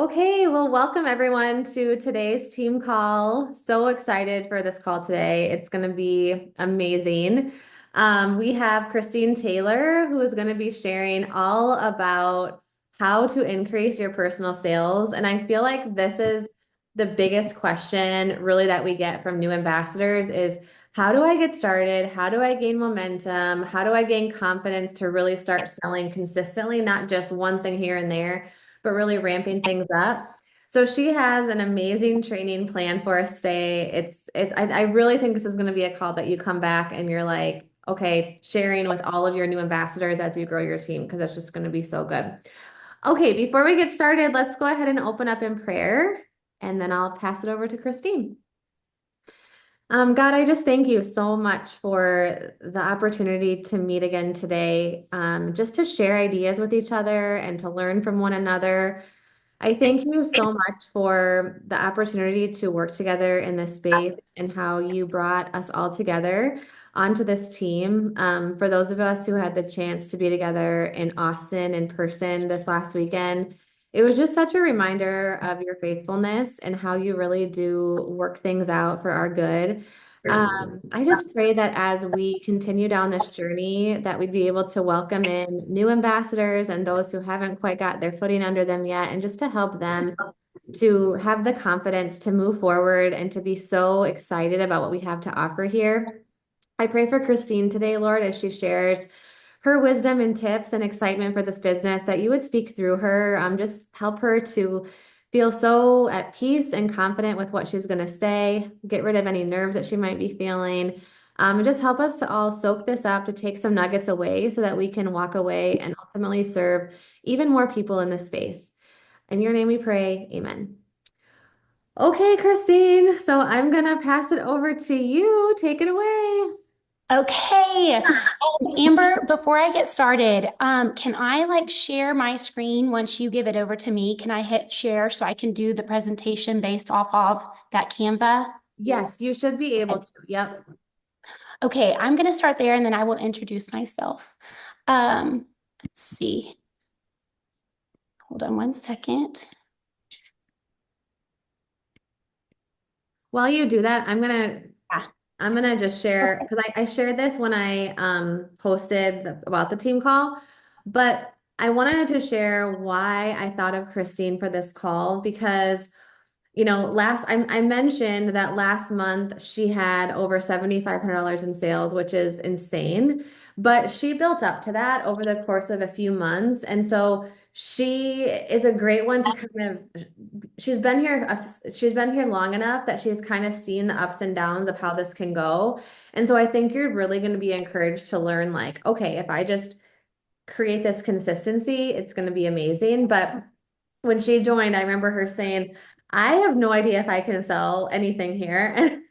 Okay, well, welcome everyone to today's team call. So excited for this call today. It's going to be amazing. We have Christine Taylor, who is going to be sharing all about how to increase your personal sales. And I feel like this is the biggest question really that we get from new ambassadors is how do I get started? How do I gain momentum? How do I gain confidence to really start selling consistently, not just one thing here and there, but really ramping things up. So she has an amazing training plan for us today. I really think this is going to be a call that you come back and you're like, okay, sharing with all of your new ambassadors as you grow your team, because it's just going to be so good. Okay, before we get started, let's go ahead and open up in prayer, and then I'll pass it over to Christine. God, I just thank you so much for the opportunity to meet again today, just to share ideas with each other and to learn from one another. I thank you so much for the opportunity to work together in this space and how you brought us all together onto this team. For those of us who had the chance to be together in Austin in person this last weekend, it was just such a reminder of your faithfulness and how you really do work things out for our good. I just pray that as we continue down this journey, that we'd be able to welcome in new ambassadors and those who haven't quite got their footing under them yet, and just to help them to have the confidence to move forward and to be so excited about what we have to offer here. I pray for Christine today, Lord, as she shares her wisdom and tips and excitement for this business, that you would speak through her. Just help her to feel so at peace and confident with what she's going to say, get rid of any nerves that she might be feeling. And just help us to all soak this up, to take some nuggets away so that we can walk away and ultimately serve even more people in this space. In your name we pray, amen. Okay, Christine, so I'm going to pass it over to you. Take it away. Okay. Amber, before I get started, can I share my screen once you give it over to me? Can I hit share so I can do the presentation based off of that Canva? Yes, you should be able to. Yep. Okay, I'm going to start there and then I will introduce myself. Let's see. Hold on one second. While you do that, Ah, I'm gonna just share because I shared this when I posted about the team call, but I wanted to share why I thought of Christine for this call because I mentioned that last month she had over $7,500 in sales, which is insane. But she built up to that over the course of a few months. And so she is a great one to kind of, she's been here long enough that she's kind of seen the ups and downs of how this can go. And so I think you're really going to be encouraged to learn like, okay, if I just create this consistency, it's going to be amazing. But when she joined, I remember her saying, I have no idea if I can sell anything here. And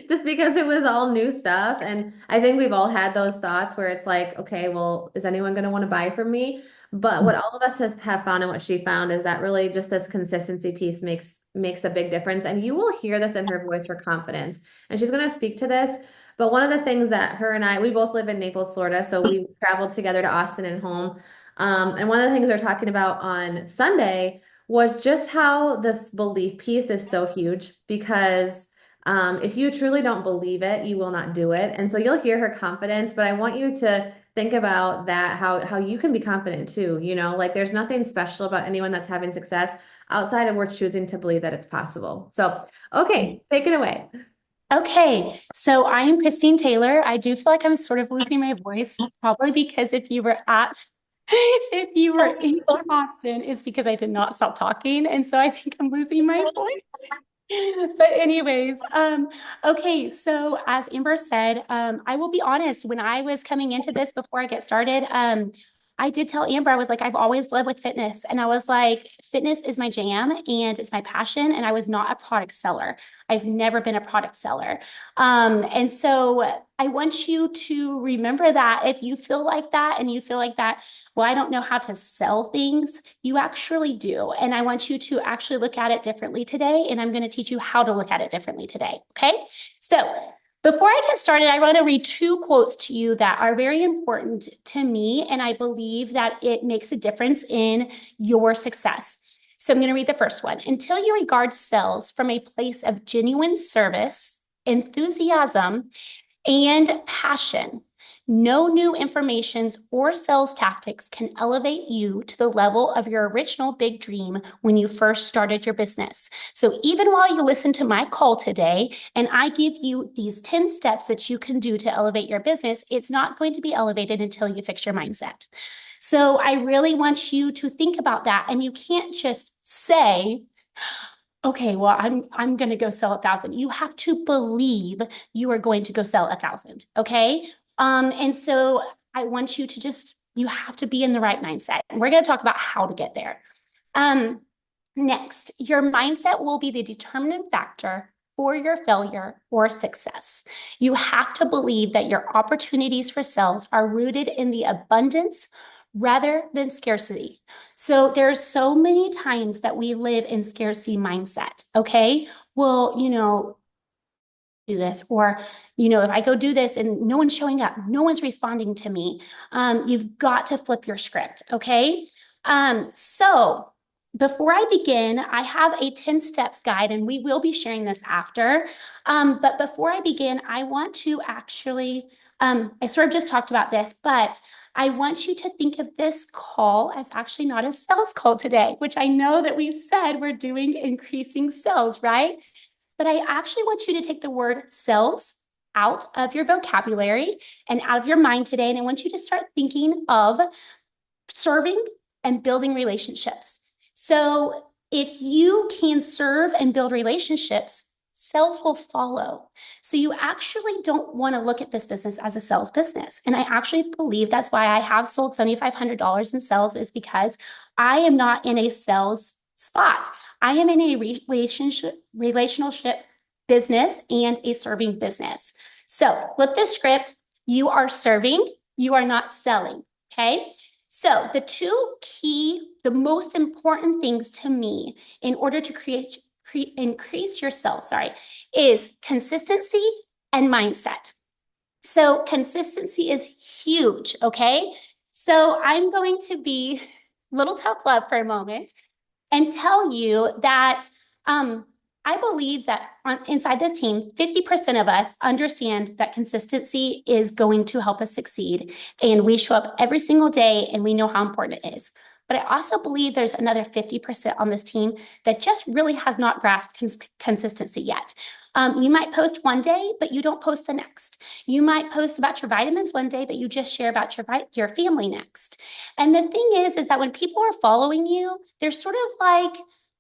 just because it was all new stuff. And I think we've all had those thoughts where it's like, okay, well, is anyone going to want to buy from me? But what all of us have found and what she found is that really just this consistency piece makes a big difference. And you will hear this in her voice for confidence. And she's going to speak to this. But one of the things that her and we both live in Naples, Florida. So we traveled together to Austin and home. And one of the things we are talking about on Sunday was just how this belief piece is so huge because if you truly don't believe it, you will not do it. And so you'll hear her confidence, but I want you to think about that, how you can be confident too. Like there's nothing special about anyone that's having success outside of we're choosing to believe that it's possible. So, okay, take it away. okay, so I am Christine Taylor. I do feel like I'm sort of losing my voice, probably because if you were in Boston, it's because I did not stop talking. And so I think I'm losing my voice. But anyways, okay, so as Amber said, I will be honest, when I was coming into this before I get started, I did tell Amber, I was like, I've always led with fitness. And I was like, fitness is my jam and it's my passion. And I was not a product seller. I've never been a product seller. And so I want you to remember that if you feel like that and you feel like that, well, I don't know how to sell things, you actually do. And I want you to actually look at it differently today. And I'm going to teach you how to look at it differently today. Okay. So before I get started, I want to read two quotes to you that are very important to me. And I believe that it makes a difference in your success. So I'm going to read the first one. Until you regard sales from a place of genuine service, enthusiasm, and passion, no new informations or sales tactics can elevate you to the level of your original big dream when you first started your business. So even while you listen to my call today and I give you these 10 steps that you can do to elevate your business, it's not going to be elevated until you fix your mindset. So I really want you to think about that. And you can't just say, okay, well, I'm going to go sell 1,000. You have to believe you are going to go sell 1,000. Okay. And so I want you to you have to be in the right mindset. And we're going to talk about how to get there. Next, your mindset will be the determining factor for your failure or success. You have to believe that your opportunities for sales are rooted in the abundance rather than scarcity. So there's so many times that we live in scarcity mindset. Okay. Well, do this, or if I go do this and no one's showing up, no one's responding to me, you've got to flip your script. Okay. So before I begin, I have a 10 steps guide and we will be sharing this after. But before I begin, I want to actually, I sort of just talked about this, but I want you to think of this call as actually not a sales call today, which I know that we said we're doing increasing sales, right? But I actually want you to take the word sales out of your vocabulary and out of your mind today. And I want you to start thinking of serving and building relationships. So if you can serve and build relationships, sales will follow. So you actually don't want to look at this business as a sales business. And I actually believe that's why I have sold $7,500 in sales, is because I am not in a sales spot. I am in a relationship business and a serving business. So flip the script. You are serving, you are not selling. Okay. So the most important things to me in order to increase your sales, is consistency and mindset. So consistency is huge, okay? So I'm going to be a little tough love for a moment and tell you that I believe that inside this team, 50% of us understand that consistency is going to help us succeed. And we show up every single day and we know how important it is. But I also believe there's another 50% on this team that just really has not grasped consistency yet. You might post one day, but you don't post the next. You might post about your vitamins one day, but you just share about your family next. And the thing is that when people are following you, they're sort of like,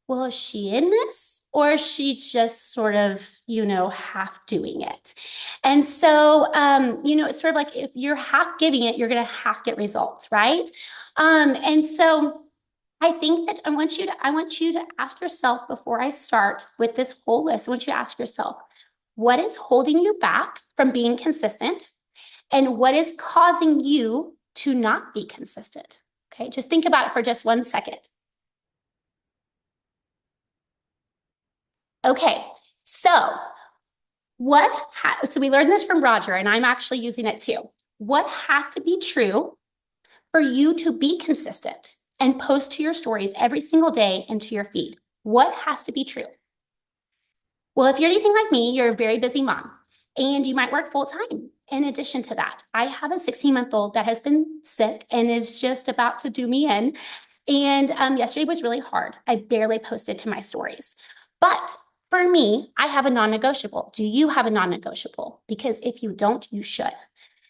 well, is she in this? Or is she just sort of, half doing it? And so, it's sort of like if you're half giving it, you're going to half get results, right? And so I think that I want you to ask yourself before I start with this whole list, I want you to ask yourself, what is holding you back from being consistent? And what is causing you to not be consistent? Okay, just think about it for just 1 second. Okay, so we learned this from Roger, and I'm actually using it too. What has to be true for you to be consistent and post to your stories every single day and to your feed? What has to be true? Well, if you're anything like me, you're a very busy mom and you might work full time. In addition to that, I have a 16-month-old that has been sick and is just about to do me in. And yesterday was really hard. I barely posted to my stories. But for me, I have a non-negotiable. Do you have a non-negotiable? Because if you don't, you should.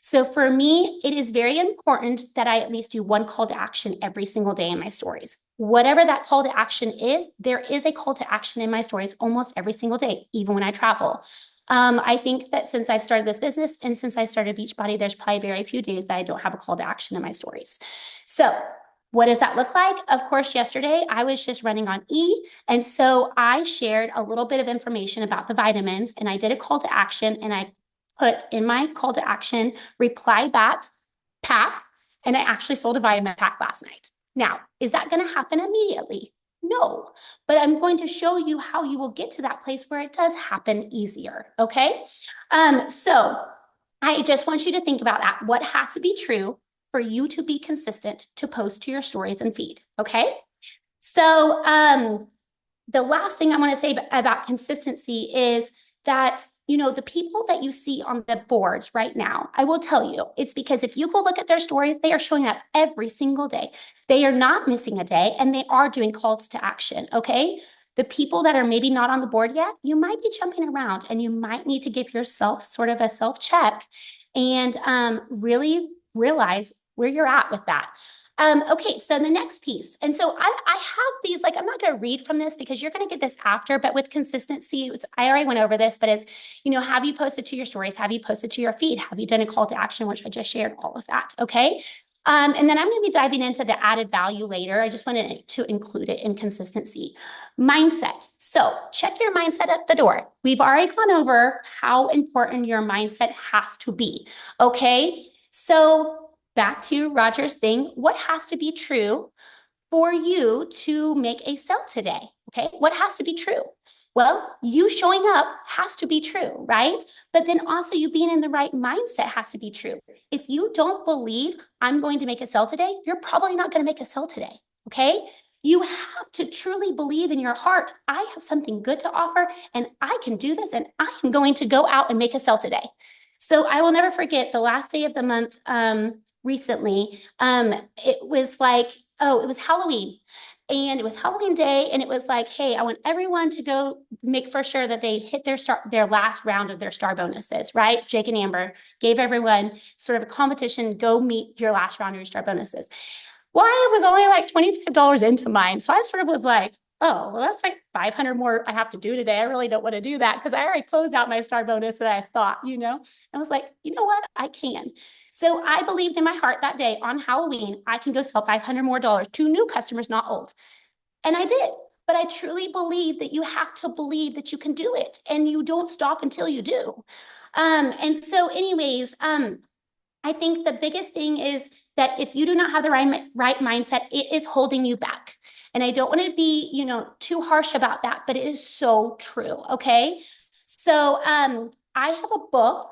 So for me, it is very important that I at least do one call to action every single day in my stories. Whatever that call to action is, there is a call to action in my stories almost every single day, even when I travel. I think that since I've started this business and since I started Beachbody, there's probably very few days that I don't have a call to action in my stories. So what does that look like? Of course, yesterday I was just running on E. And so I shared a little bit of information about the vitamins and I did a call to action and I put in my call to action, reply back, pack, and I actually sold a vitamin pack last night. Now, is that going to happen immediately? No, but I'm going to show you how you will get to that place where it does happen easier, okay? So I just want you to think about that. What has to be true for you to be consistent to post to your stories and feed, okay? So, the last thing I want to say about consistency is that, the people that you see on the boards right now, I will tell you, it's because if you go look at their stories, they are showing up every single day. They are not missing a day and they are doing calls to action. Okay. The people that are maybe not on the board yet, you might be jumping around and you might need to give yourself sort of a self check and really realize where you're at with that. Okay, so the next piece. And so I have these, like, I'm not going to read from this because you're going to get this after, but with consistency, I already went over this, but it's, have you posted to your stories? Have you posted to your feed? Have you done a call to action, which I just shared all of that? Okay. And then I'm going to be diving into the added value later. I just wanted to include it in consistency. Mindset. So check your mindset at the door. We've already gone over how important your mindset has to be. Okay. So back to Roger's thing, what has to be true for you to make a sale today? Okay, what has to be true? Well, you showing up has to be true, right? But then also you being in the right mindset has to be true. If you don't believe I'm going to make a sale today, you're probably not going to make a sale today. Okay. You have to truly believe in your heart, I have something good to offer and I can do this and I'm going to go out and make a sale today. So I will never forget the last day of the month recently. It was like, oh, it was Halloween. And it was Halloween day, and it was like, hey, I want everyone to go make for sure that they hit their last round of their star bonuses, right? Jake and Amber gave everyone sort of a competition, go meet your last round of your star bonuses. Well, I was only like $25 into mine. So I sort of was like, oh, well, that's like 500 more I have to do today. I really don't want to do that because I already closed out my star bonus that I thought, I was like, you know what? I can. So I believed in my heart that day on Halloween, I can go sell 500 more dollars to new customers, not old. And I did. But I truly believe that you have to believe that you can do it and you don't stop until you do. And so anyways, I think the biggest thing is that if you do not have the right mindset, it is holding you back. And I don't want to be, too harsh about that, but it is so true. Okay. So I have a book.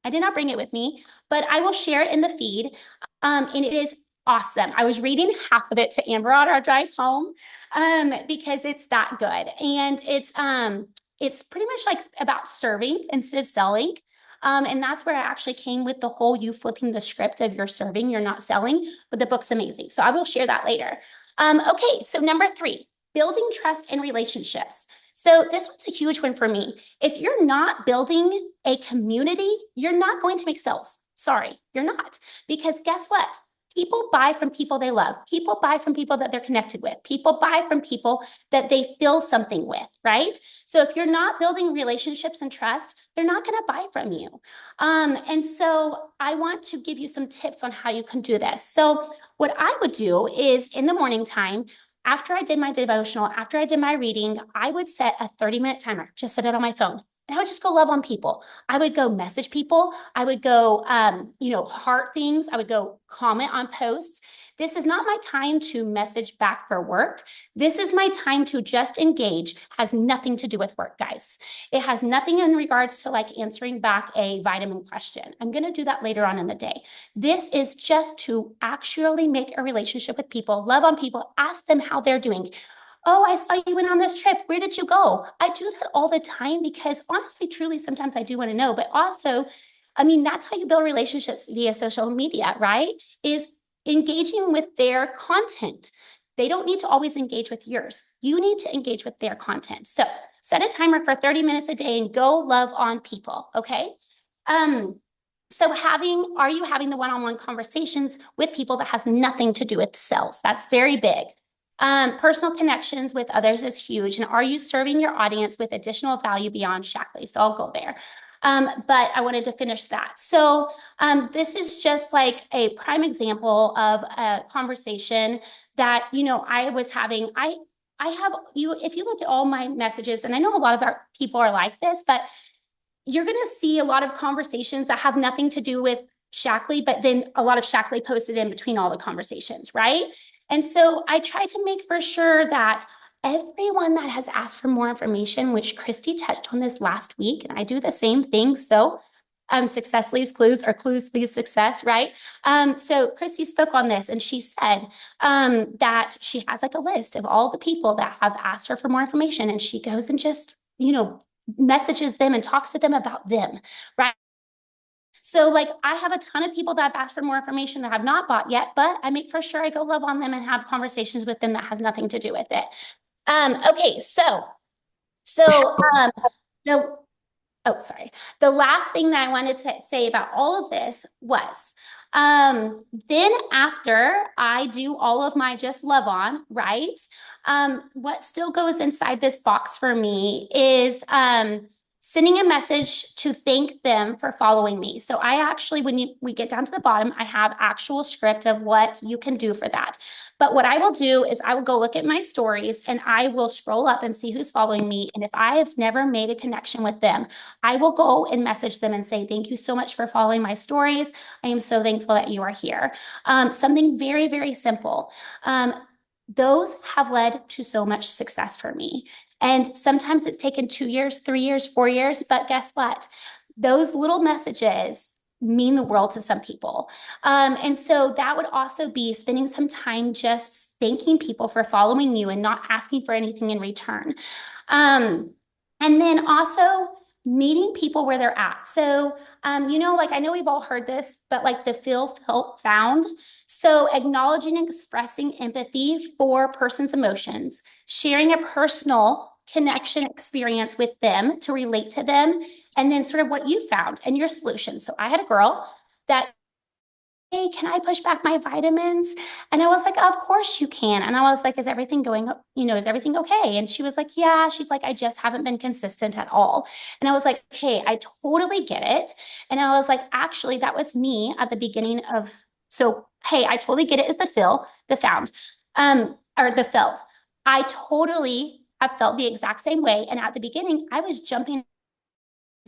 I did not bring it with me, but I will share it in the feed. And it is awesome. I was reading half of it to Amber on our drive home because it's that good. And it's pretty much like about serving instead of selling. And that's where I actually came with the whole you flipping the script of you're serving, you're not selling, but the book's amazing. So I will share that later. Okay, so number 3, building trust and relationships. So this one's a huge one for me. If you're not building a community, you're not going to make sales. Sorry, you're not. Because guess what? People buy from people they love. People buy from people that they're connected with. People buy from people that they feel something with, right? So if you're not building relationships and trust, they're not going to buy from you. And so I want to give you some tips on how you can do this. So what I would do is in the morning time, after I did my devotional, after I did my reading, I would set a 30-minute timer, just set it on my phone. And I would just go love on people. I would go message people. I would go, heart things. I would go comment on posts. This is not my time to message back for work. This is my time to just engage. Has nothing to do with work, guys. It has nothing in regards to like answering back a vitamin question. I'm going to do that later on in the day. This is just to actually make a relationship with people, love on people, ask them how they're doing. Oh, I saw you went on this trip. Where did you go? I do that all the time because honestly, truly, sometimes I do want to know, but also, I mean, that's how you build relationships via social media, right? Is engaging with their content. They don't need to always engage with yours. You need to engage with their content. So set a timer for 30 minutes a day and go love on people. Okay. So are you having the one-on-one conversations with people that has nothing to do with sales? That's very big. Personal connections with others is huge. And are you serving your audience with additional value beyond Shaklee? So I'll go there. But I wanted to finish that. So this is just like a prime example of a conversation that, I was having. I have you, if you look at all my messages, and I know a lot of our people are like this, but you're going to see a lot of conversations that have nothing to do with Shaklee, but then a lot of Shaklee posted in between all the conversations, right? And so I try to make for sure that everyone that has asked for more information, which Christy touched on this last week, and I do the same thing. So success leaves clues or clues leave success, right? So Christy spoke on this and she said that she has like a list of all the people that have asked her for more information, and she goes and just, messages them and talks to them about them, right? So like I have a ton of people that have asked for more information that have not bought yet, but I make for sure I go love on them and have conversations with them that has nothing to do with it. Okay, so the oh, sorry. The last thing that I wanted to say about all of this was then after I do all of my just love on, right? What still goes inside this box for me is sending a message to thank them for following me. So I actually, we get down to the bottom, I have actual script of what you can do for that. But what I will do is I will go look at my stories and I will scroll up and see who's following me. And if I have never made a connection with them, I will go and message them and say, thank you so much for following my stories. I am so thankful that you are here. Something very, very simple. Those have led to so much success for me. And sometimes it's taken 2 years, 3 years, 4 years, but guess what? Those little messages mean the world to some people. And so that would also be spending some time just thanking people for following you and not asking for anything in return. And then also meeting people where they're at. So, like I know we've all heard this, but like the feel, felt, found. So acknowledging and expressing empathy for a person's emotions, sharing a personal connection experience with them to relate to them, and then sort of what you found and your solution. So I had a girl that, hey, can I push back my vitamins? And I was like, of course you can. And I was like, is everything going, is everything okay? And she was like, yeah. She's like, I just haven't been consistent at all. And I was like, hey, I totally get it. And I was like, actually, that was me at the beginning of, so, hey, I totally get it is the feel, the found, or the felt. I totally have felt the exact same way. And at the beginning, I was jumping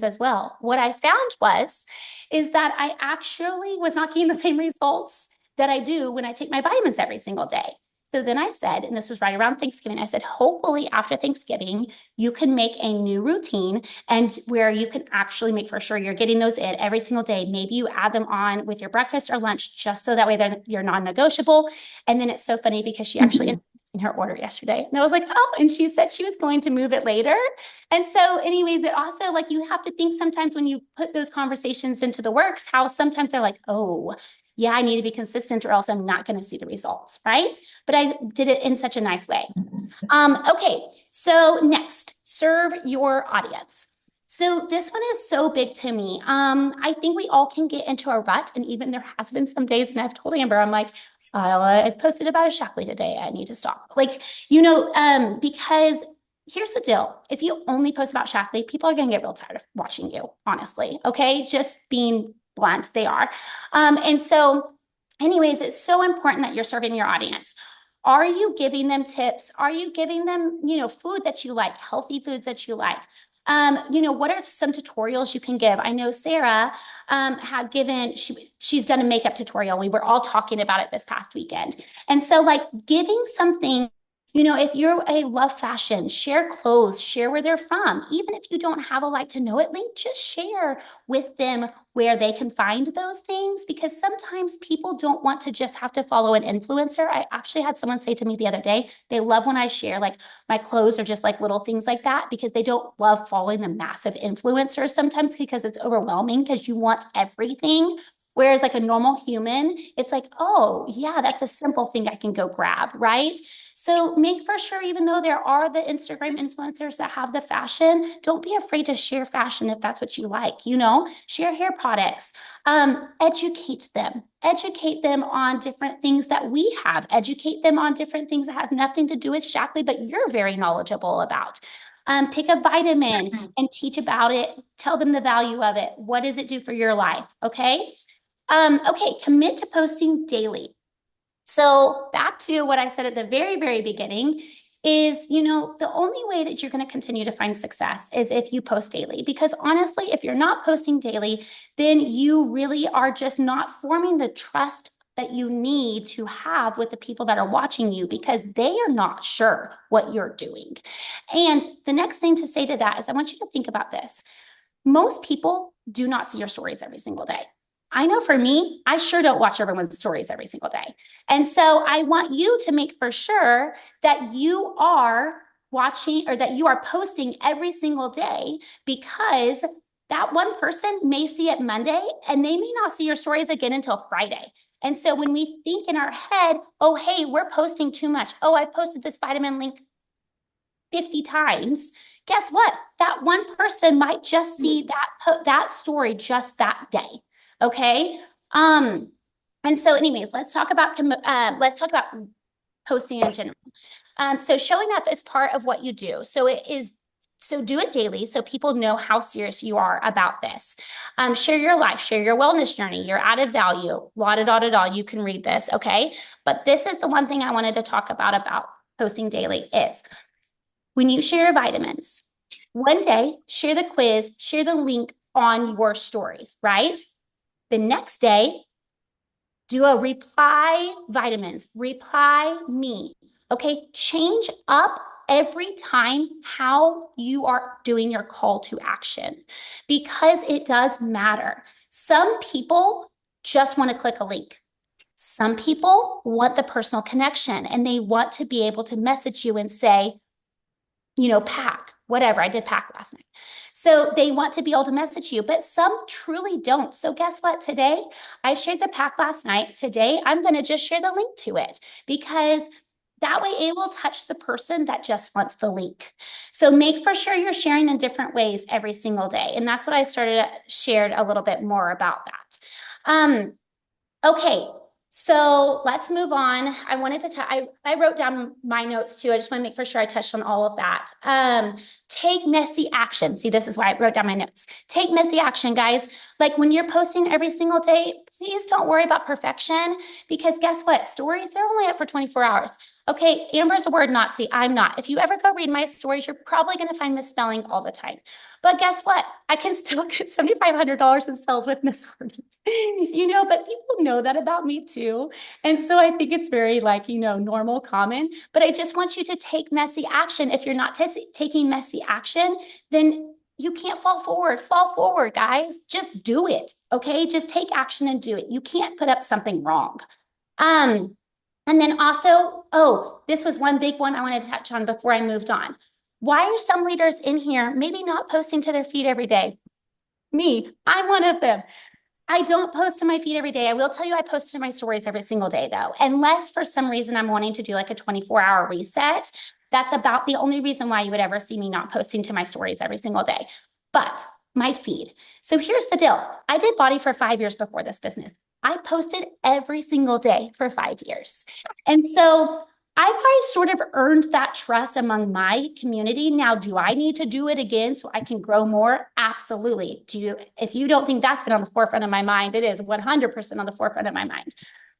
as well. What I found is that I actually was not getting the same results that I do when I take my vitamins every single day. So then I said, and this was right around Thanksgiving, I said, hopefully after Thanksgiving, you can make a new routine and where you can actually make for sure you're getting those in every single day. Maybe you add them on with your breakfast or lunch, just so that way you're non-negotiable. And then it's so funny because she actually in her order yesterday. And I was like, oh, and she said she was going to move it later. And so anyways, it also like you have to think sometimes when you put those conversations into the works, how sometimes they're like, oh, yeah, I need to be consistent or else I'm not going to see the results, right? But I did it in such a nice way. Okay, so next, serve your audience. So this one is so big to me. I think we all can get into a rut, and even there has been some days, and I've told Amber, I'm like, I posted about a Shaklee today. I need to stop. Because here's the deal. If you only post about Shaklee, people are going to get real tired of watching you, honestly. Okay. Just being blunt, they are. And so anyways, it's so important that you're serving your audience. Are you giving them tips? Are you giving them, food that you like, healthy foods that you like? What are some tutorials you can give? I know Sarah had given, she's done a makeup tutorial. We were all talking about it this past weekend. And so like giving something, if you're a love fashion, share clothes, share where they're from. Even if you don't have a like to know it link, just share with them where they can find those things, because sometimes people don't want to just have to follow an influencer. I actually had someone say to me the other day, they love when I share like my clothes or just like little things like that, because they don't love following the massive influencers sometimes because it's overwhelming because you want everything. Whereas like a normal human, it's like, oh yeah, that's a simple thing I can go grab, right? So make for sure, even though there are the Instagram influencers that have the fashion, don't be afraid to share fashion if that's what you like, share hair products, educate them on different things that we have, educate them on different things that have nothing to do with Shaklee, but you're very knowledgeable about. Pick a vitamin and teach about it. Tell them the value of it. What does it do for your life? Okay. Okay, commit to posting daily. So back to what I said at the very, very beginning is, the only way that you're going to continue to find success is if you post daily. Because honestly, if you're not posting daily, then you really are just not forming the trust that you need to have with the people that are watching you, because they are not sure what you're doing. And the next thing to say to that is I want you to think about this. Most people do not see your stories every single day. I know for me, I sure don't watch everyone's stories every single day. And so I want you to make for sure that you are watching or that you are posting every single day, because that one person may see it Monday and they may not see your stories again until Friday. And so when we think in our head, oh, hey, we're posting too much. Oh, I posted this vitamin link 50 times. Guess what? That one person might just see that story just that day. Okay. And so anyways, let's talk about posting in general. So showing up is part of what you do. So do it daily so people know how serious you are about this. Share your life, share your wellness journey, your added value, la da da da da. You can read this, okay? But this is the one thing I wanted to talk about posting daily is when you share your vitamins, one day, share the quiz, share the link on your stories, right? The next day, do a reply vitamins, reply me. Okay, change up every time how you are doing your call to action, because it does matter. Some people just want to click a link. Some people want the personal connection and they want to be able to message you and say, pack, whatever. I did pack last night. So they want to be able to message you, but some truly don't. So guess what? Today, I shared the pack last night. Today, I'm going to just share the link to it, because that way it will touch the person that just wants the link. So make for sure you're sharing in different ways every single day. And that's what I shared a little bit more about that. Okay, so let's move on. I wanted to I wrote down my notes too. I just want to make for sure I touched on all of that. Take messy action. See, this is why I wrote down my notes. Take messy action, guys. Like when you're posting every single day, please don't worry about perfection, because guess what? Stories, they're only up for 24 hours. Okay, Amber's a word Nazi. I'm not. If you ever go read my stories, you're probably going to find misspelling all the time. But guess what? I can still get $7,500 in sales with miswording. But people know that about me too. And so I think it's very normal, common, but I just want you to take messy action. If you're not taking messy action, then you can't fall forward, guys. Just do it. Okay. Just take action and do it. You can't put up something wrong. And then also, this was one big one I wanted to touch on before I moved on. Why are some leaders in here maybe not posting to their feed every day? Me, I'm one of them. I don't post to my feed every day. I will tell you I post to my stories every single day though, unless for some reason I'm wanting to do like a 24-hour reset. That's about the only reason why you would ever see me not posting to my stories every single day. But my feed. So here's the deal. I did body for 5 years before this business. I posted every single day for 5 years. And so I've already sort of earned that trust among my community. Now, do I need to do it again so I can grow more? Absolutely. If you don't think that's been on the forefront of my mind, it is 100% on the forefront of my mind.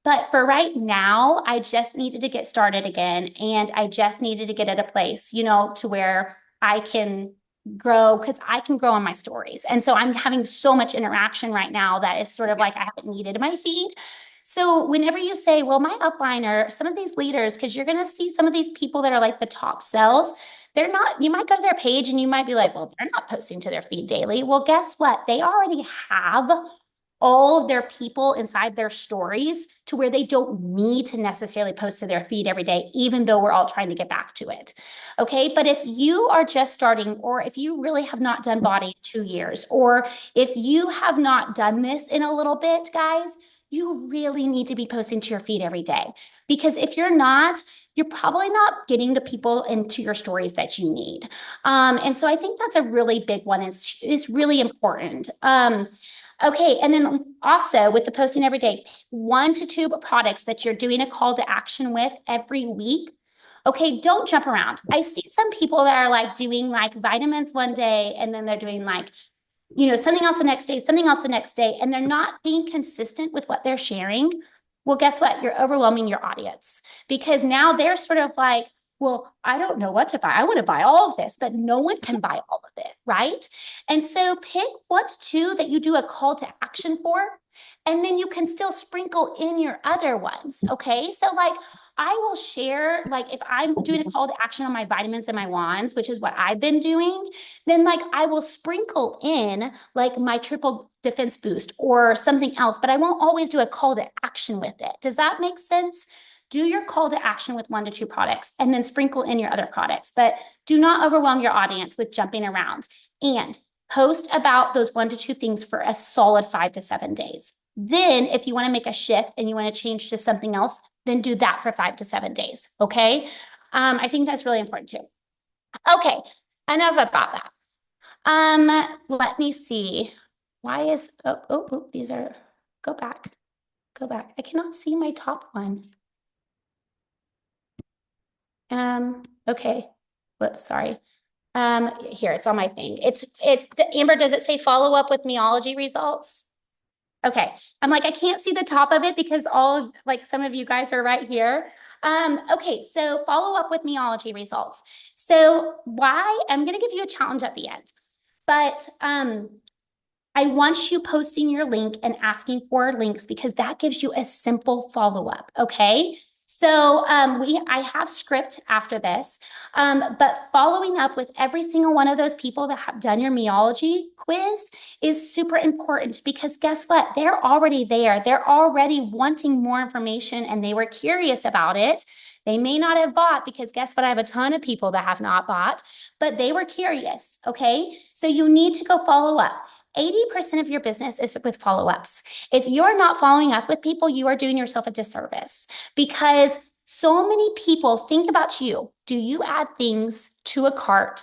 But for right now, I just needed to get started again. And I just needed to get at a place, to where I can grow, because I can grow on my stories. And so I'm having so much interaction right now that is sort of like I haven't needed my feed. So whenever you say, well, my upline or some of these leaders, because you're going to see some of these people that are like the top sales, they're not, you might go to their page and you might be like, well, they're not posting to their feed daily. Well, guess what? They already have all of their people inside their stories to where they don't need to necessarily post to their feed every day, even though we're all trying to get back to it. Okay. But if you are just starting, or if you really have not done body in 2 years, or if you have not done this in a little bit, guys, you really need to be posting to your feed every day. Because if you're not, you're probably not getting the people into your stories that you need. And so I think that's a really big one. It's really important. Okay, and then also with the posting every day, 1 to 2 products that you're doing a call to action with every week. Okay, don't jump around. I see some people that are like doing like vitamins one day and then they're doing like, something else the next day, something else the next day, and they're not being consistent with what they're sharing. Well, guess what? You're overwhelming your audience, because now they're sort of like, well, I don't know what to buy. I want to buy all of this, but no one can buy all of it, right? And so pick 1 to 2 that you do a call to action for. And then you can still sprinkle in your other ones. Okay. So, like, I will share, like, if I'm doing a call to action on my vitamins and my wands, which is what I've been doing, then, like, I will sprinkle in, like, my triple defense boost or something else, but I won't always do a call to action with it. Does that make sense? Do your call to action with 1 to 2 products and then sprinkle in your other products, but do not overwhelm your audience with jumping around. And post about those 1 to 2 things for a solid 5 to 7 days. Then, if you want to make a shift and you want to change to something else, then do that for 5 to 7 days. Okay. I think that's really important too. Okay. Enough about that. Let me see. Why is, these are, go back. Go back. I cannot see my top one. Okay. Whoops, sorry. Here, it's on my thing. It's Amber, does it say follow up with Meology results? Okay. I'm like, I can't see the top of it because all, like, some of you guys are right here. Okay, so follow up with Meology results. So I'm going to give you a challenge at the end, but I want you posting your link and asking for links because that gives you a simple follow-up, okay? So I have script after this, but following up with every single one of those people that have done your Meology quiz is super important because guess what? They're already there. They're already wanting more information and they were curious about it. They may not have bought because guess what? I have a ton of people that have not bought, but they were curious, okay? So you need to go follow up. 80% of your business is with follow-ups. If you're not following up with people, you are doing yourself a disservice because so many people think about you. Do you add things to a cart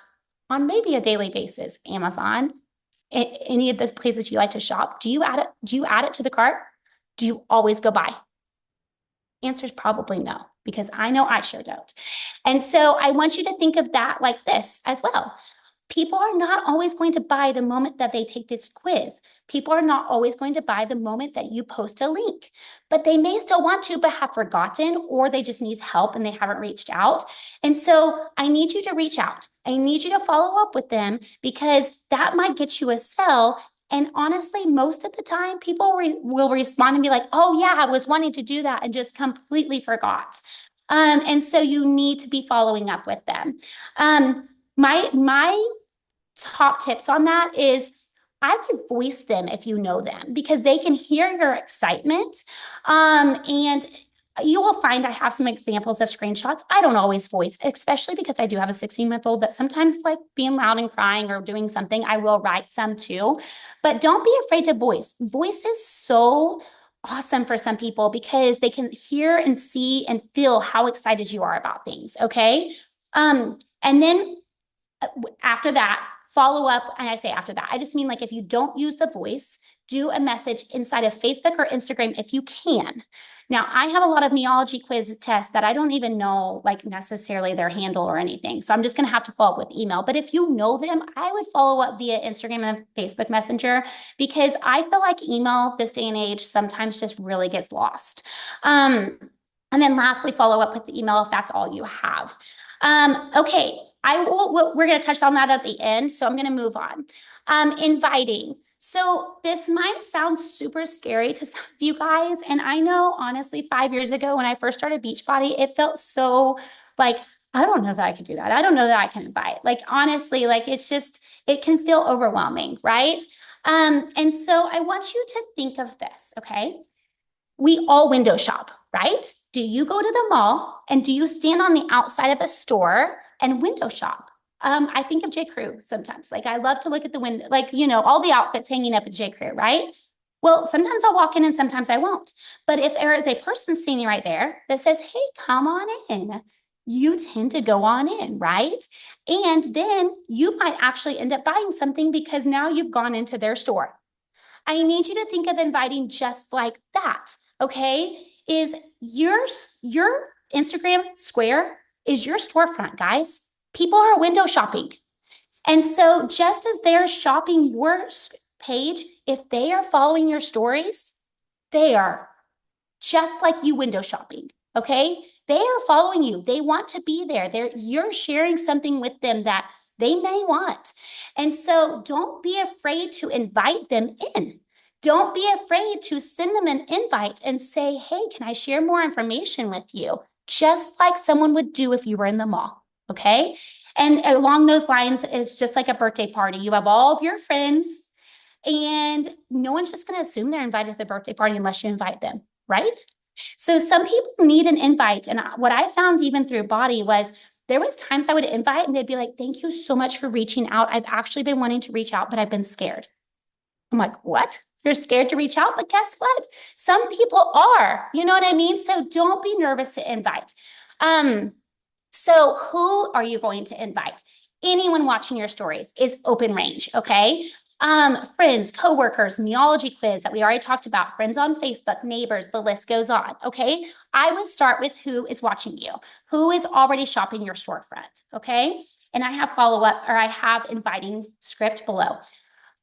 on maybe a daily basis? Amazon, any of the places you like to shop, do you add it to the cart? Do you always go buy? Answer is probably no, because I know I sure don't. And so I want you to think of that like this as well. People are not always going to buy the moment that they take this quiz. People are not always going to buy the moment that you post a link, but they may still want to, but have forgotten, or they just need help and they haven't reached out. And so I need you to reach out. I need you to follow up with them because that might get you a sell. And honestly, most of the time, people will respond and be like, oh yeah, I was wanting to do that and just completely forgot. And so you need to be following up with them. My top tips on that is I would voice them if you know them because they can hear your excitement. And you will find I have some examples of screenshots. I don't always voice, especially because I do have a 16-month-old that sometimes like being loud and crying or doing something. I will write some too, but don't be afraid to voice. Voice is so awesome for some people because they can hear and see and feel how excited you are about things. Okay. And then after that, follow up. And I say after that, I just mean like if you don't use the voice, do a message inside of Facebook or Instagram if you can. Now, I have a lot of Meology quiz tests that I don't even know like necessarily their handle or anything. So I'm just going to have to follow up with email. But if you know them, I would follow up via Instagram and Facebook Messenger because I feel like email this day and age sometimes just really gets lost. And then lastly, follow up with the email if that's all you have. Okay, we're going to touch on that at the end, so I'm going to move on. Inviting. So this might sound super scary to some of you guys, and I know, honestly, 5 years ago when I first started Beachbody, it felt so like, I don't know that I can do that. I don't know that I can invite. Like, honestly, like it can feel overwhelming, right? And so I want you to think of this, okay? We all window shop, right? Do you go to the mall and do you stand on the outside of a store and window shop? I think of J. Crew sometimes. Like I love to look at the window, like, all the outfits hanging up at J. Crew, right? Well, sometimes I'll walk in and sometimes I won't. But if there is a person standing right there that says, hey, come on in, you tend to go on in, right? And then you might actually end up buying something because now you've gone into their store. I need you to think of inviting just like that, okay? Is your Instagram square is your storefront, guys. People are window shopping. And so just as they're shopping your page, if they are following your stories, they are just like you window shopping, okay? They are following you. They want to be there. You're sharing something with them that they may want. And so don't be afraid to invite them in. Don't be afraid to send them an invite and say, hey, can I share more information with you? Just like someone would do if you were in the mall. Okay. And along those lines, it's just like a birthday party. You have all of your friends, and no one's just going to assume they're invited to the birthday party unless you invite them, right? So some people need an invite. And what I found even through Body was there was times I would invite and they'd be like, thank you so much for reaching out. I've actually been wanting to reach out, but I've been scared. I'm like, what? You're scared to reach out? But guess what? Some people are, you know what I mean? So don't be nervous to invite. So who are you going to invite? Anyone watching your stories is open range, okay? Friends, coworkers, Meology quiz that we already talked about, friends on Facebook, neighbors, the list goes on, okay? I would start with who is watching you, who is already shopping your storefront, okay? And I have follow-up, or I have inviting script below.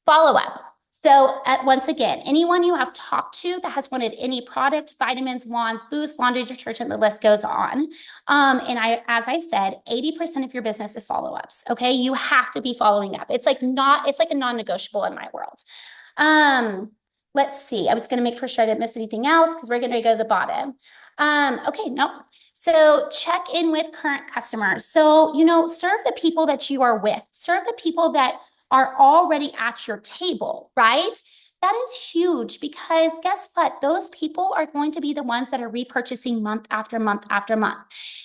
Follow-up. So once again, anyone you have talked to that has wanted any product, vitamins, wands, boost, laundry detergent, the list goes on. And as I said, 80% of your business is follow-ups. Okay. You have to be following up. It's like a non-negotiable in my world. Let's see. I was going to make sure I didn't miss anything else because we're going to go to the bottom. Okay. No. So check in with current customers. So, serve the people that you are with, serve the people that are already at your table, right? That is huge because guess what? Those people are going to be the ones that are repurchasing month after month after month.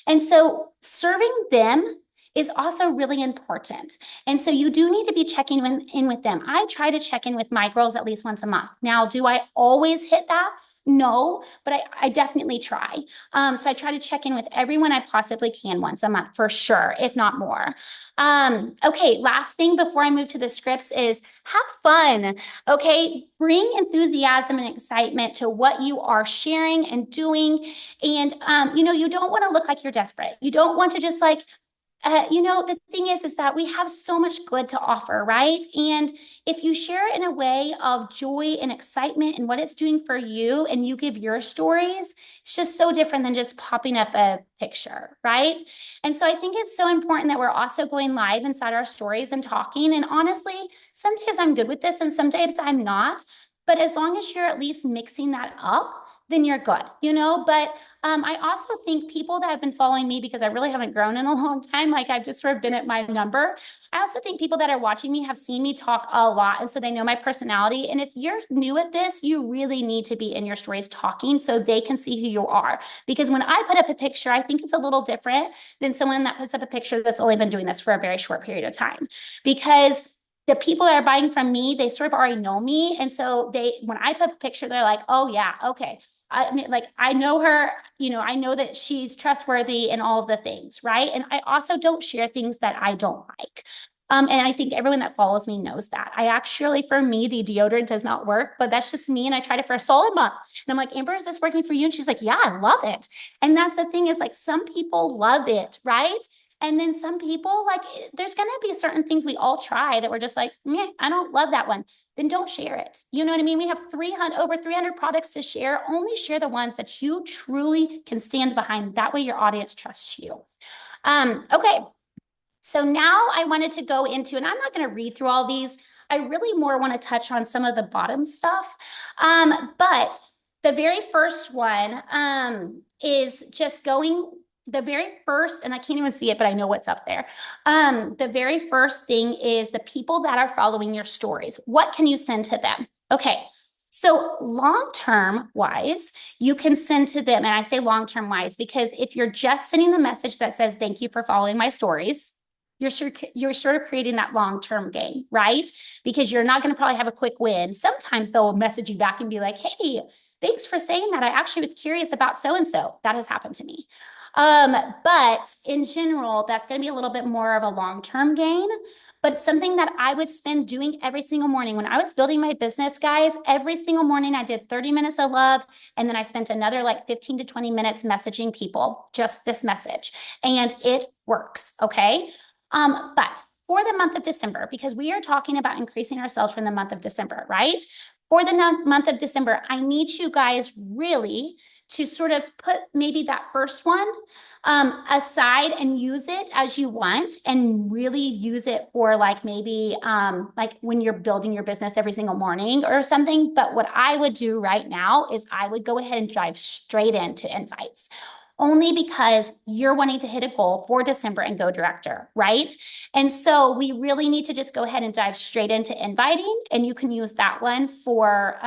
And so serving them is also really important. And so you do need to be checking in with them. I try to check in with my girls at least once a month. Now, do I always hit that? No, but I definitely try. So I try to check in with everyone I possibly can once a month for sure, if not more. Okay, last thing before I move to the scripts is have fun. Okay, bring enthusiasm and excitement to what you are sharing and doing. And, you don't want to look like you're desperate. You don't want to just like, the thing is that we have so much good to offer, right? And if you share it in a way of joy and excitement and what it's doing for you, and you give your stories, it's just so different than just popping up a picture, right? And so I think it's so important that we're also going live inside our stories and talking. And honestly, some days I'm good with this and some days I'm not. But as long as you're at least mixing that up, then you're good, But I also think people that have been following me because I really haven't grown in a long time, like I've just sort of been at my number. I also think people that are watching me have seen me talk a lot. And so they know my personality. And if you're new at this, you really need to be in your stories talking so they can see who you are. Because when I put up a picture, I think it's a little different than someone that puts up a picture that's only been doing this for a very short period of time. Because the people that are buying from me, they sort of already know me. And so when I put a picture, they're like, oh yeah, okay. I mean, like, I know her, I know that she's trustworthy and all of the things, right? And I also don't share things that I don't like. And I think everyone that follows me knows that. For me, the deodorant does not work, but that's just me. And I tried it for a solid month. And I'm like, Amber, is this working for you? And she's like, yeah, I love it. And that's the thing is like, some people love it, right? And then some people, like, there's going to be certain things we all try that we're just like, meh, I don't love that one. Then don't share it. You know what I mean? We have over 300 products to share. Only share the ones that you truly can stand behind. That way your audience trusts you. Okay. So now I wanted to go into, and I'm not going to read through all these. I really more want to touch on some of the bottom stuff. But the very first one is just going the very first, and I can't even see it, but I know what's up there. The very first thing is the people that are following your stories. What can you send to them? Okay. So long-term wise, you can send to them. And I say long-term wise, because if you're just sending the message that says, thank you for following my stories, you're sort of creating that long-term gain, right? Because you're not going to probably have a quick win. Sometimes they'll message you back and be like, hey, thanks for saying that. I actually was curious about so-and-so. That has happened to me. But in general, that's going to be a little bit more of a long-term gain, but something that I would spend doing every single morning. When I was building my business, guys, every single morning I did 30 minutes of love. And then I spent another like 15 to 20 minutes messaging people, just this message. And it works. Okay. But for the month of December, because we are talking about increasing our sales from the month of December, right? For the month of December, I need you guys really to sort of put maybe that first one aside and use it as you want and really use it for like maybe like when you're building your business every single morning or something. But what I would do right now is I would go ahead and dive straight into invites. Only because you're wanting to hit a goal for December and go director, right? And so we really need to just go ahead and dive straight into inviting, and you can use that one for,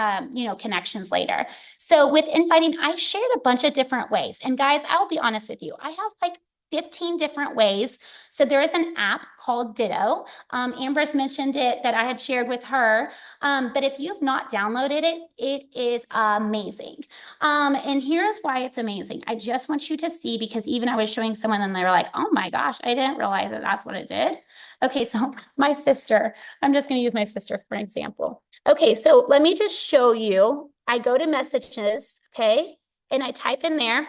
connections later. So with inviting, I shared a bunch of different ways. And guys, I'll be honest with you, I have like 15 different ways. So there is an app called Ditto. Amber's mentioned it that I had shared with her. But if you've not downloaded it, it is amazing. And here's why it's amazing. I just want you to see, because even I was showing someone and they were like, oh my gosh, I didn't realize that that's what it did. Okay, so my sister, I'm just going to use my sister for an example. Okay, so let me just show you. I go to messages, okay, and I type in there.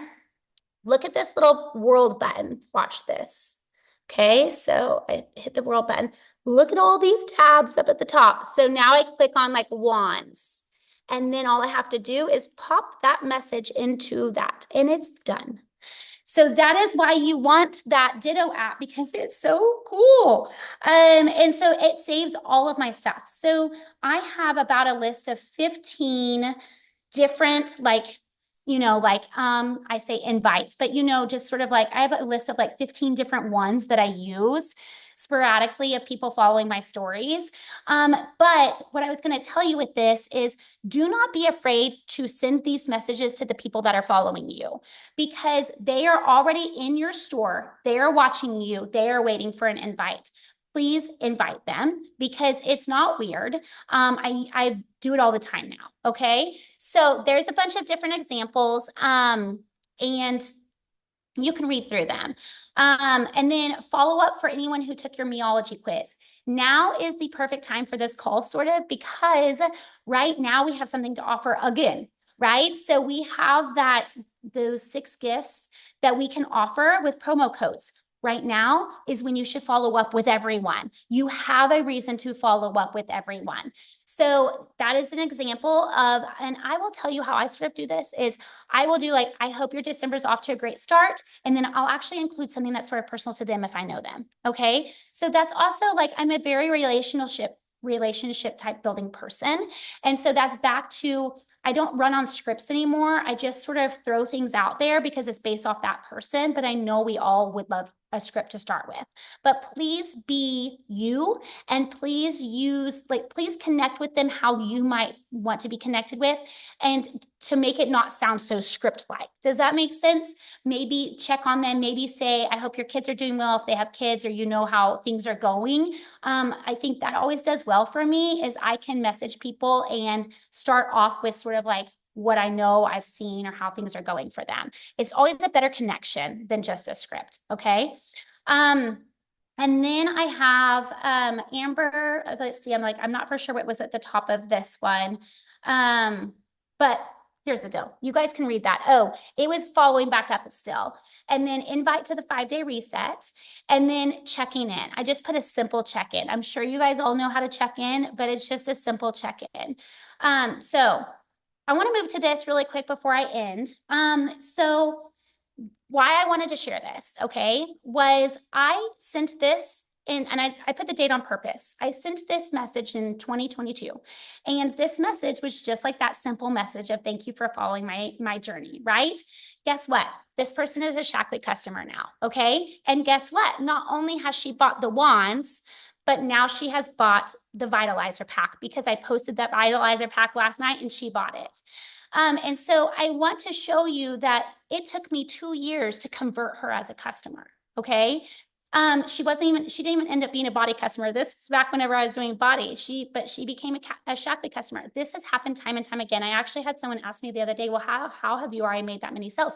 Look at this little world button. Watch this. Okay, so I hit the world button. Look at all these tabs up at the top. So now I click on like wands. And then all I have to do is pop that message into that, and it's done. So that is why you want that Ditto app, because it's so cool. And so it saves all of my stuff. So I have about a list of 15 different I say invites, but just sort of like I have a list of like 15 different ones that I use sporadically of people following my stories. But what I was going to tell you with this is do not be afraid to send these messages to the people that are following you, because they are already in your store. They are watching you. They are waiting for an invite. Please invite them, because it's not weird. I do it all the time now. Okay. So there's a bunch of different examples. And you can read through them. And then follow up for anyone who took your Meology quiz. Now is the perfect time for this call, sort of, because right now we have something to offer again, right? So we have those 6 gifts that we can offer with promo codes. Right now is when you should follow up with everyone. You have a reason to follow up with everyone. So that is an example of, and I will tell you how I sort of do this is I will do like, I hope your December's off to a great start. And then I'll actually include something that's sort of personal to them if I know them. Okay. So that's also like, I'm a very relationship type building person. And so that's back to, I don't run on scripts anymore. I just sort of throw things out there because it's based off that person, but I know we all would love a script to start with. But please be you, and please please connect with them how you might want to be connected with, and to make it not sound so script-like. Does that make sense? Maybe check on them, maybe say, I hope your kids are doing well if they have kids, or how things are going. I think that always does well for me, is I can message people and start off with sort of like what I know I've seen or how things are going for them. It's always a better connection than just a script. Okay. And then I have Amber. Let's see. I'm not for sure what was at the top of this one. But here's the deal. You guys can read that. Oh, it was following back up still. And then invite to the 5-day reset, and then checking in. I just put a simple check-in. I'm sure you guys all know how to check in, but it's just a simple check-in. So I want to move to this really quick before I end. So why I wanted to share this, okay, was I sent this and I put the date on purpose. I sent this message in 2022. And this message was just like that simple message of thank you for following my journey, right? Guess what? This person is a Shaklee customer now, okay? And guess what? Not only has she bought the wands, but now she has bought the Vitalizer pack, because I posted that Vitalizer pack last night and she bought it. And so I want to show you that it took me 2 years to convert her as a customer. Okay. She didn't even end up being a body customer. This was back whenever I was doing body. But she became a Shaklee customer. This has happened time and time again. I actually had someone ask me the other day, well, how have you already made that many sales?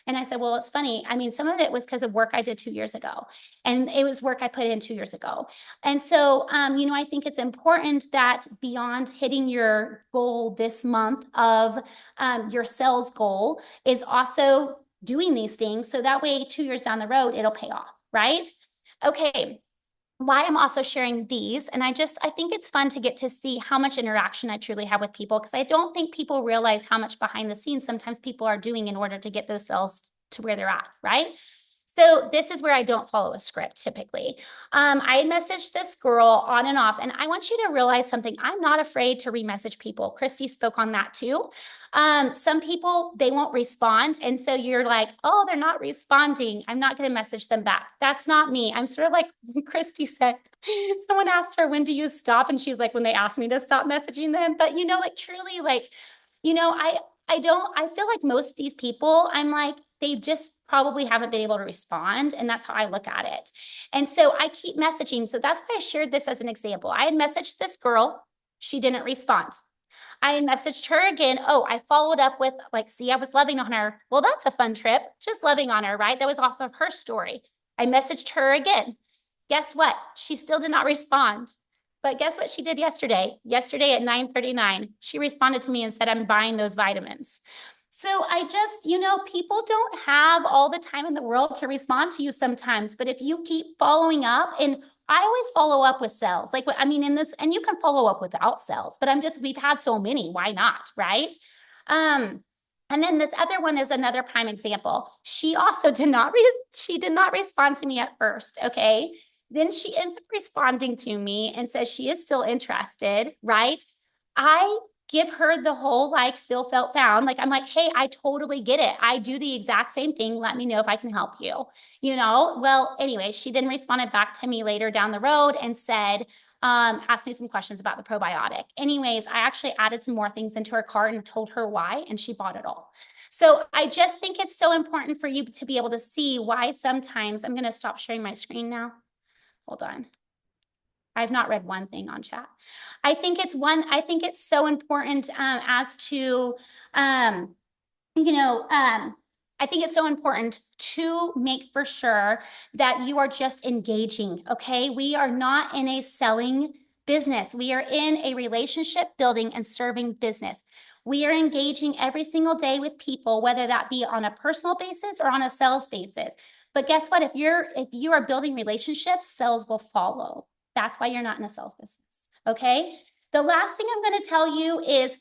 And I said, well, it's funny. I mean, some of it was because of work I did 2 years ago, and it was work I put in 2 years ago. And so, I think it's important that beyond hitting your goal this month of your sales goal is also doing these things. So that way, 2 years down the road, it'll pay off, right? Okay. why I'm also sharing these. And I think it's fun to get to see how much interaction I truly have with people, because I don't think people realize how much behind the scenes sometimes people are doing in order to get those sales to where they're at, right? So this is where I don't follow a script typically. I messaged this girl on and off, and I want you to realize something. I'm not afraid to remessage people. Christy spoke on that too. Some people, they won't respond. And so you're like, oh, they're not responding, I'm not going to message them back. That's not me. I'm sort of like Christy said, someone asked her, when do you stop? And she's like, when they ask me to stop messaging them. But like truly, like, I feel like most of these people, I'm like, they just probably haven't been able to respond. And that's how I look at it. And so I keep messaging. So that's why I shared this as an example. I had messaged this girl. She didn't respond. I messaged her again. Oh, I followed up with like, see, I was loving on her. Well, that's a fun trip. Just loving on her, right? That was off of her story. I messaged her again. Guess what? She still did not respond. But guess what she did yesterday? Yesterday at 9:39, she responded to me and said, I'm buying those vitamins. So I just, people don't have all the time in the world to respond to you sometimes. But if you keep following up, and I always follow up with sales, like, I mean, in this, and you can follow up without sales, but we've had so many, why not? Right. And then this other one is another prime example. She also she did not respond to me at first. Okay. Then she ends up responding to me and says she is still interested. Right. I give her the whole like feel, felt, found. Like, I'm like, hey, I totally get it. I do the exact same thing. Let me know if I can help you. Well, anyway, she then responded back to me later down the road and said, asked me some questions about the probiotic. Anyways, I actually added some more things into her cart and told her why, and she bought it all. So I just think it's so important for you to be able to see why sometimes. I'm going to stop sharing my screen now. Hold on. I've not read one thing on chat. I think it's so important as to, I think it's so important to make for sure that you are just engaging. Okay. We are not in a selling business. We are in a relationship building and serving business. We are engaging every single day with people, whether that be on a personal basis or on a sales basis. But guess what? If you are building relationships, sales will follow. That's why you're not in a sales business. Okay. The last thing I'm going to tell you is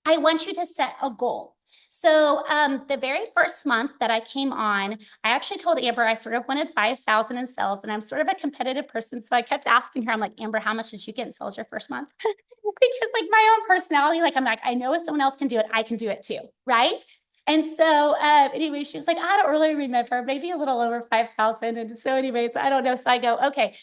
I want you to set a goal. So the very first month that I came on, I actually told Amber I sort of wanted 5,000 in sales, and I'm sort of a competitive person. So I kept asking her, I'm like, Amber, how much did you get in sales your first month? Because like my own personality, like I'm like, I know if someone else can do it, I can do it too. Right. And so anyway, she was like, I don't really remember, maybe a little over 5,000. And so anyways, I don't know. So I go, okay,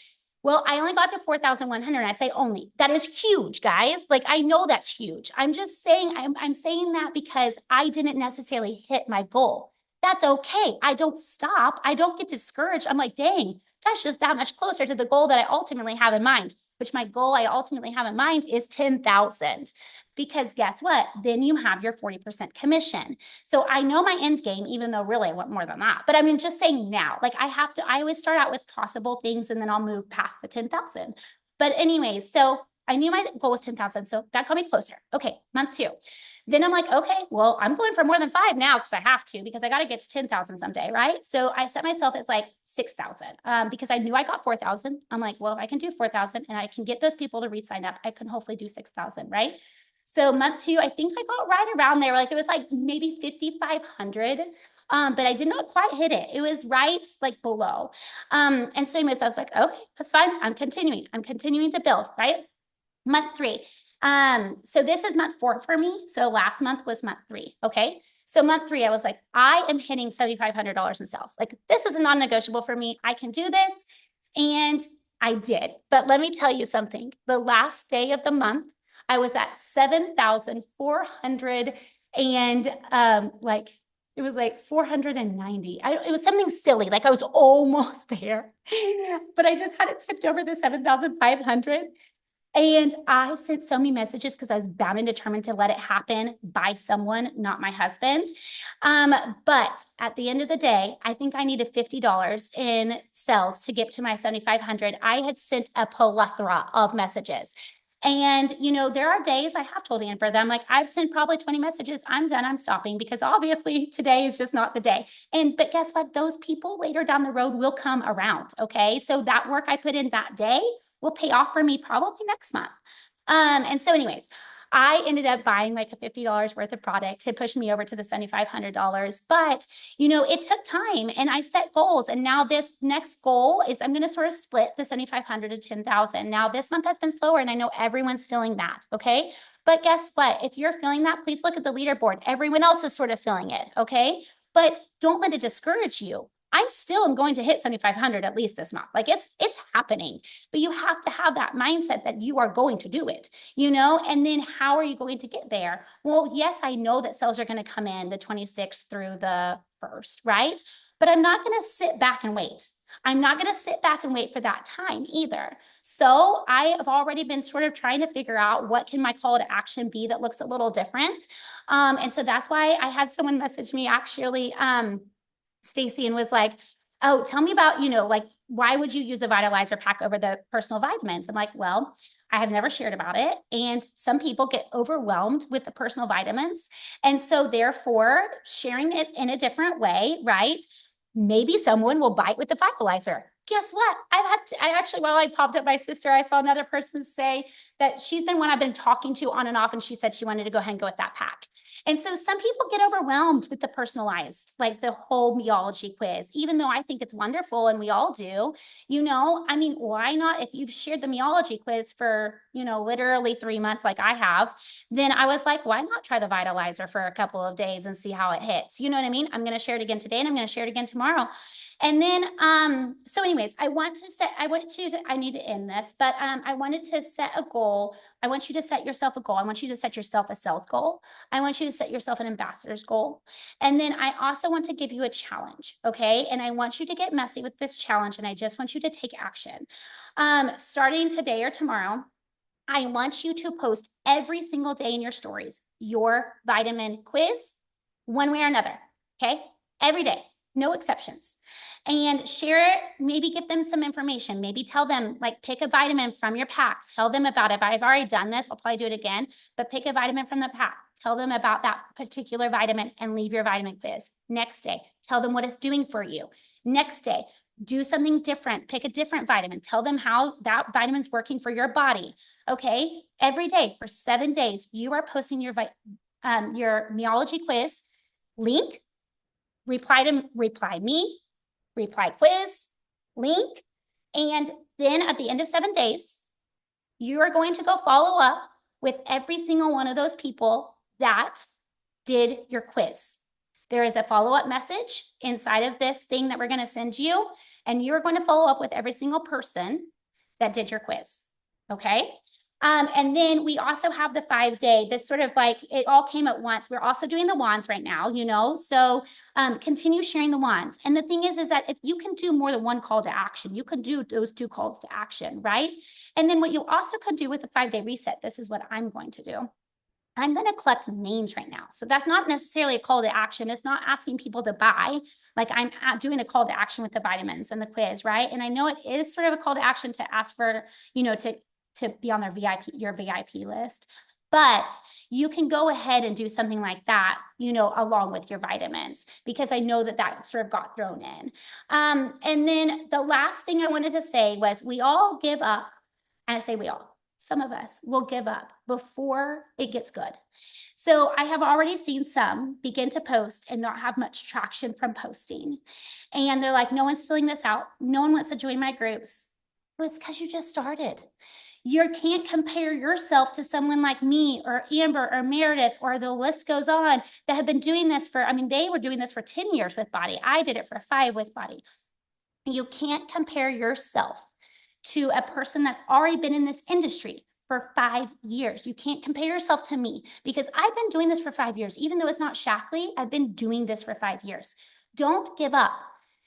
well, I only got to 4,100. I say only. That is huge, guys. Like, I know that's huge. I'm just saying, I'm saying that because I didn't necessarily hit my goal. That's okay. I don't stop. I don't get discouraged. I'm like, dang, that's just that much closer to the goal that I ultimately have in mind, which my goal I ultimately have in mind is 10,000. Because guess what? Then you have your 40% commission. So I know my end game, even though really I want more than that. But I mean, just saying now, like I always start out with possible things and then I'll move past the 10,000. But anyways, so I knew my goal was 10,000. So that got me closer. Okay, month 2. Then I'm like, okay, well, I'm going for more than 5 now because I have to, because I got to get to 10,000 someday, right? So I set myself as like 6,000 because I knew I got 4,000. I'm like, well, if I can do 4,000 and I can get those people to re-sign up, I can hopefully do 6,000, right? So month 2, I think I got right around there. Like it was like maybe 5,500. But I did not quite hit it. It was right like below. And so anyways, I was like, okay, that's fine. I'm continuing to build, right? Month 3. So this is month 4 for me. So last month was month 3. Okay. So month 3, I was like, I am hitting $7,500 in sales. Like this is a non-negotiable for me. I can do this. And I did. But let me tell you something. The last day of the month, I was at 7,400 and like it was like 490. It was something silly. Like I was almost there, but I just had it tipped over the 7,500. And I sent so many messages because I was bound and determined to let it happen by someone, not my husband. But at the end of the day, I think I needed $50 in sales to get to my 7,500. I had sent a plethora of messages. And, you know, there are days I have told Amber that I'm like, I've sent probably 20 messages. I'm done. I'm stopping because obviously today is just not the day. But guess what? Those people later down the road will come around. Okay. So that work I put in that day will pay off for me probably next month. And so anyways, I ended up buying like a $50 worth of product to push me over to the $7,500. But, you know, it took time and I set goals. And now this next goal is I'm going to sort of split the 7,500 to 10,000. Now this month has been slower and I know everyone's feeling that. Okay. But guess what? If you're feeling that, please look at the leaderboard. Everyone else is sort of feeling it. Okay. But don't let it discourage you. I still am going to hit 7,500 at least this month. Like it's happening, but you have to have that mindset that you are going to do it, you know? And then how are you going to get there? Well, yes, I know that sales are going to come in the 26th through the 1st, right? But I'm not going to sit back and wait. I'm not going to sit back and wait for that time either. So I have already been sort of trying to figure out what can my call to action be that looks a little different. And so that's why I had someone message me actually, Stacy, and was like, oh, tell me about, you know, like, why would you use the Vitalizer pack over the personal vitamins? I'm like, well, I have never shared about it. And some people get overwhelmed with the personal vitamins. And so therefore sharing it in a different way, right? Maybe someone will bite with the Vitalizer. Guess what? I actually, while I popped up my sister, I saw another person say that she's been one I've been talking to on and off, and she said she wanted to go ahead and go with that pack. And so some people get overwhelmed with the personalized, like the whole meology quiz, even though I think it's wonderful and we all do, you know, I mean, why not? If you've shared the meology quiz for, you know, literally 3 months, like I have, then I was like, why not try the Vitalizer for a couple of days and see how it hits? You know what I mean? I'm going to share it again today and I'm going to share it again tomorrow. And then, so anyways, I need to end this, but I wanted to set a goal. I want you to set yourself a goal. I want you to set yourself a sales goal. I want you to set yourself an ambassador's goal. And then I also want to give you a challenge, okay? And I want you to get messy with this challenge, and I just want you to take action. Starting today or tomorrow, I want you to post every single day in your stories your vitamin quiz, one way or another, okay? Every day, no exceptions. And share it, maybe give them some information. Maybe tell them, like, pick a vitamin from your pack. Tell them about it. If I've already done this, I'll probably do it again, but pick a vitamin from the pack. Tell them about that particular vitamin and leave your vitamin quiz. Next day, tell them what it's doing for you. Next day, do something different. Pick a different vitamin. Tell them how that vitamin's working for your body. Okay. Every day for 7 days, you are posting your meology quiz link, reply me, reply quiz, link. And then at the end of 7 days, you are going to go follow up with every single one of those people that did your quiz. There is a follow-up message inside of this thing that we're going to send you, and you're going to follow up with every single person that did your quiz. Okay. And then we also have the 5-day, this sort of like, it all came at once. We're also doing the wands right now, you know, so continue sharing the wands. And the thing is that if you can do more than one call to action, you can do those 2 calls to action, right? And then what you also could do with the 5-day reset, this is what I'm going to do. I'm going to collect names right now. So that's not necessarily a call to action. It's not asking people to buy. Like I'm doing a call to action with the vitamins and the quiz, right? And I know it is sort of a call to action to ask for, you know, to be on their your VIP list. But you can go ahead and do something like that, you know, along with your vitamins, because I know that that sort of got thrown in. And then the last thing I wanted to say was we all give up. And I say we all. Some of us will give up before it gets good. So I have already seen some begin to post and not have much traction from posting. And they're like, no one's filling this out. No one wants to join my groups. Well, it's because you just started. You can't compare yourself to someone like me or Amber or Meredith, or the list goes on, that have been doing this for, I mean, they were doing this for 10 years with Body. I did it for 5 with Body. You can't compare yourself to a person that's already been in this industry for 5 years. You can't compare yourself to me, because I've been doing this for 5 years. Even though it's not Shaklee, I've been doing this for 5 years. Don't give up.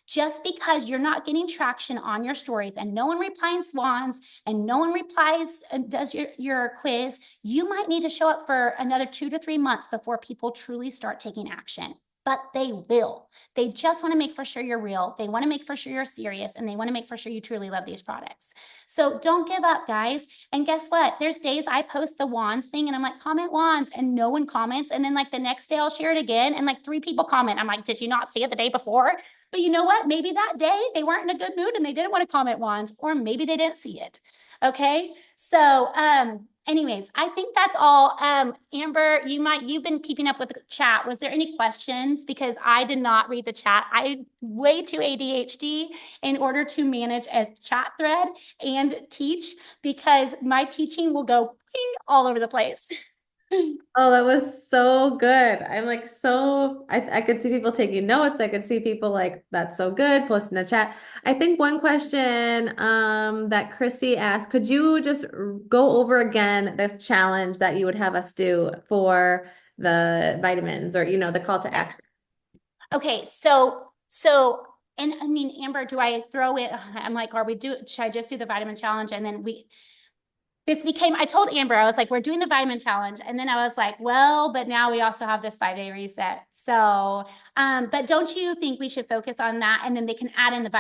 Just because you're not getting traction on your stories and no one replies wands and no one replies and does your quiz, you might need to show up for another 2 to 3 months before people truly start taking action. but they will. They just want to make for sure you're real. They want to make for sure you're serious, and they want to make for sure you truly love these products. So don't give up, guys. And guess what? There's days I post the wands thing and I'm like, comment wands, and no one comments. And then like the next day I'll share it again and like 3 people comment. I'm like, did you not see it the day before? But you know what? Maybe that day they weren't in a good mood and they didn't want to comment wands, or maybe they didn't see it. Okay. So, anyways, I think that's all. Amber, you've been keeping up with the chat. Was there any questions? Because I did not read the chat. I'm way too ADHD in order to manage a chat thread and teach, because my teaching will go ping all over the place. Oh, that was so good. I'm like I could see people taking notes. I could see people like, that's so good, post in the chat. I think one question that Christy asked, could you just go over again this challenge that you would have us do for the vitamins, or the call to action? Okay, so and I mean, Amber, do I throw it? I'm like, should I just do the vitamin challenge? And then I told Amber, I was like, we're doing the vitamin challenge. And then I was like, well, but now we also have this 5-day reset. So, but don't you think we should focus on that? And then they can add in the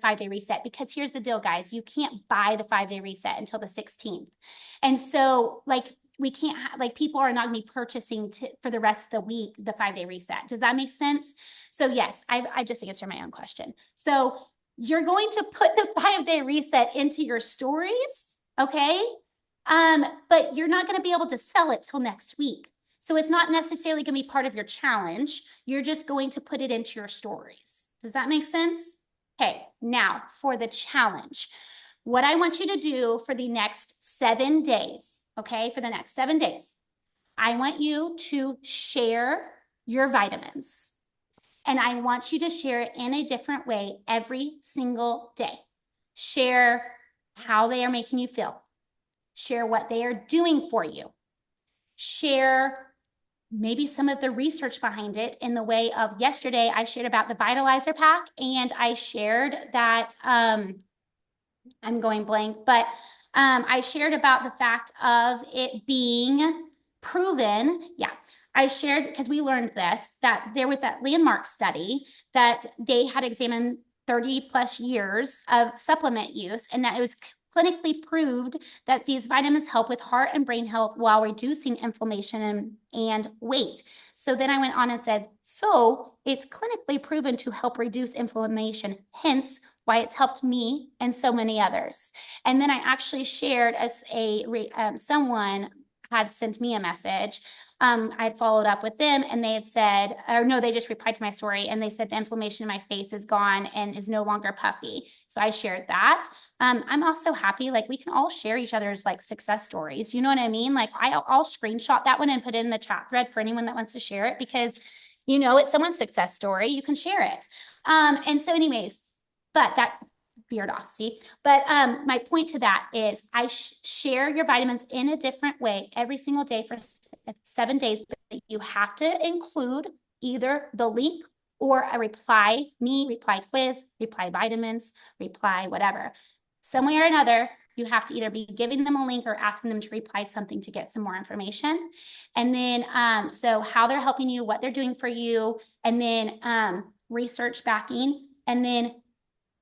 5-day reset, because here's the deal, guys, you can't buy the 5-day reset until the 16th. And so like, we can't like, people are not gonna be purchasing for the rest of the week, the 5-day reset. Does that make sense? So yes, I just answered my own question. So you're going to put the 5-day reset into your stories, okay? But you're not going to be able to sell it till next week. So it's not necessarily going to be part of your challenge. You're just going to put it into your stories. Does that make sense? Okay, now for the challenge. What I want you to do for the next 7 days, okay, for the next 7 days, I want you to share your vitamins. And I want you to share it in a different way every single day. Share how they are making you feel. Share what they are doing for you. Share maybe some of the research behind it, in the way of, yesterday I shared about the Vitalizer pack, and I shared that, I'm going blank, but I shared about the fact of it being proven. Yeah, I shared, because we learned this, that there was that landmark study that they had examined 30 plus years of supplement use, and that it was clinically proved that these vitamins help with heart and brain health while reducing inflammation and weight. So then I went on and said, so it's clinically proven to help reduce inflammation, hence why it's helped me and so many others. And then I actually shared, as someone had sent me a message. I had followed up with them, and they had said, or no, they just replied to my story, and they said the inflammation in my face is gone and is no longer puffy. So I shared that. I'm also happy, like, we can all share each other's like success stories. You know what I mean? Like, I'll screenshot that one and put it in the chat thread for anyone that wants to share it, because it's someone's success story. You can share it. And so anyways, but that veered off, see? But my point to that is, I share your vitamins in a different way every single day for 7 days, but you have to include either the link or a reply quiz, reply vitamins, reply whatever. Some way or another, you have to either be giving them a link or asking them to reply something to get some more information. And then, so how they're helping you, what they're doing for you, and then research backing, and then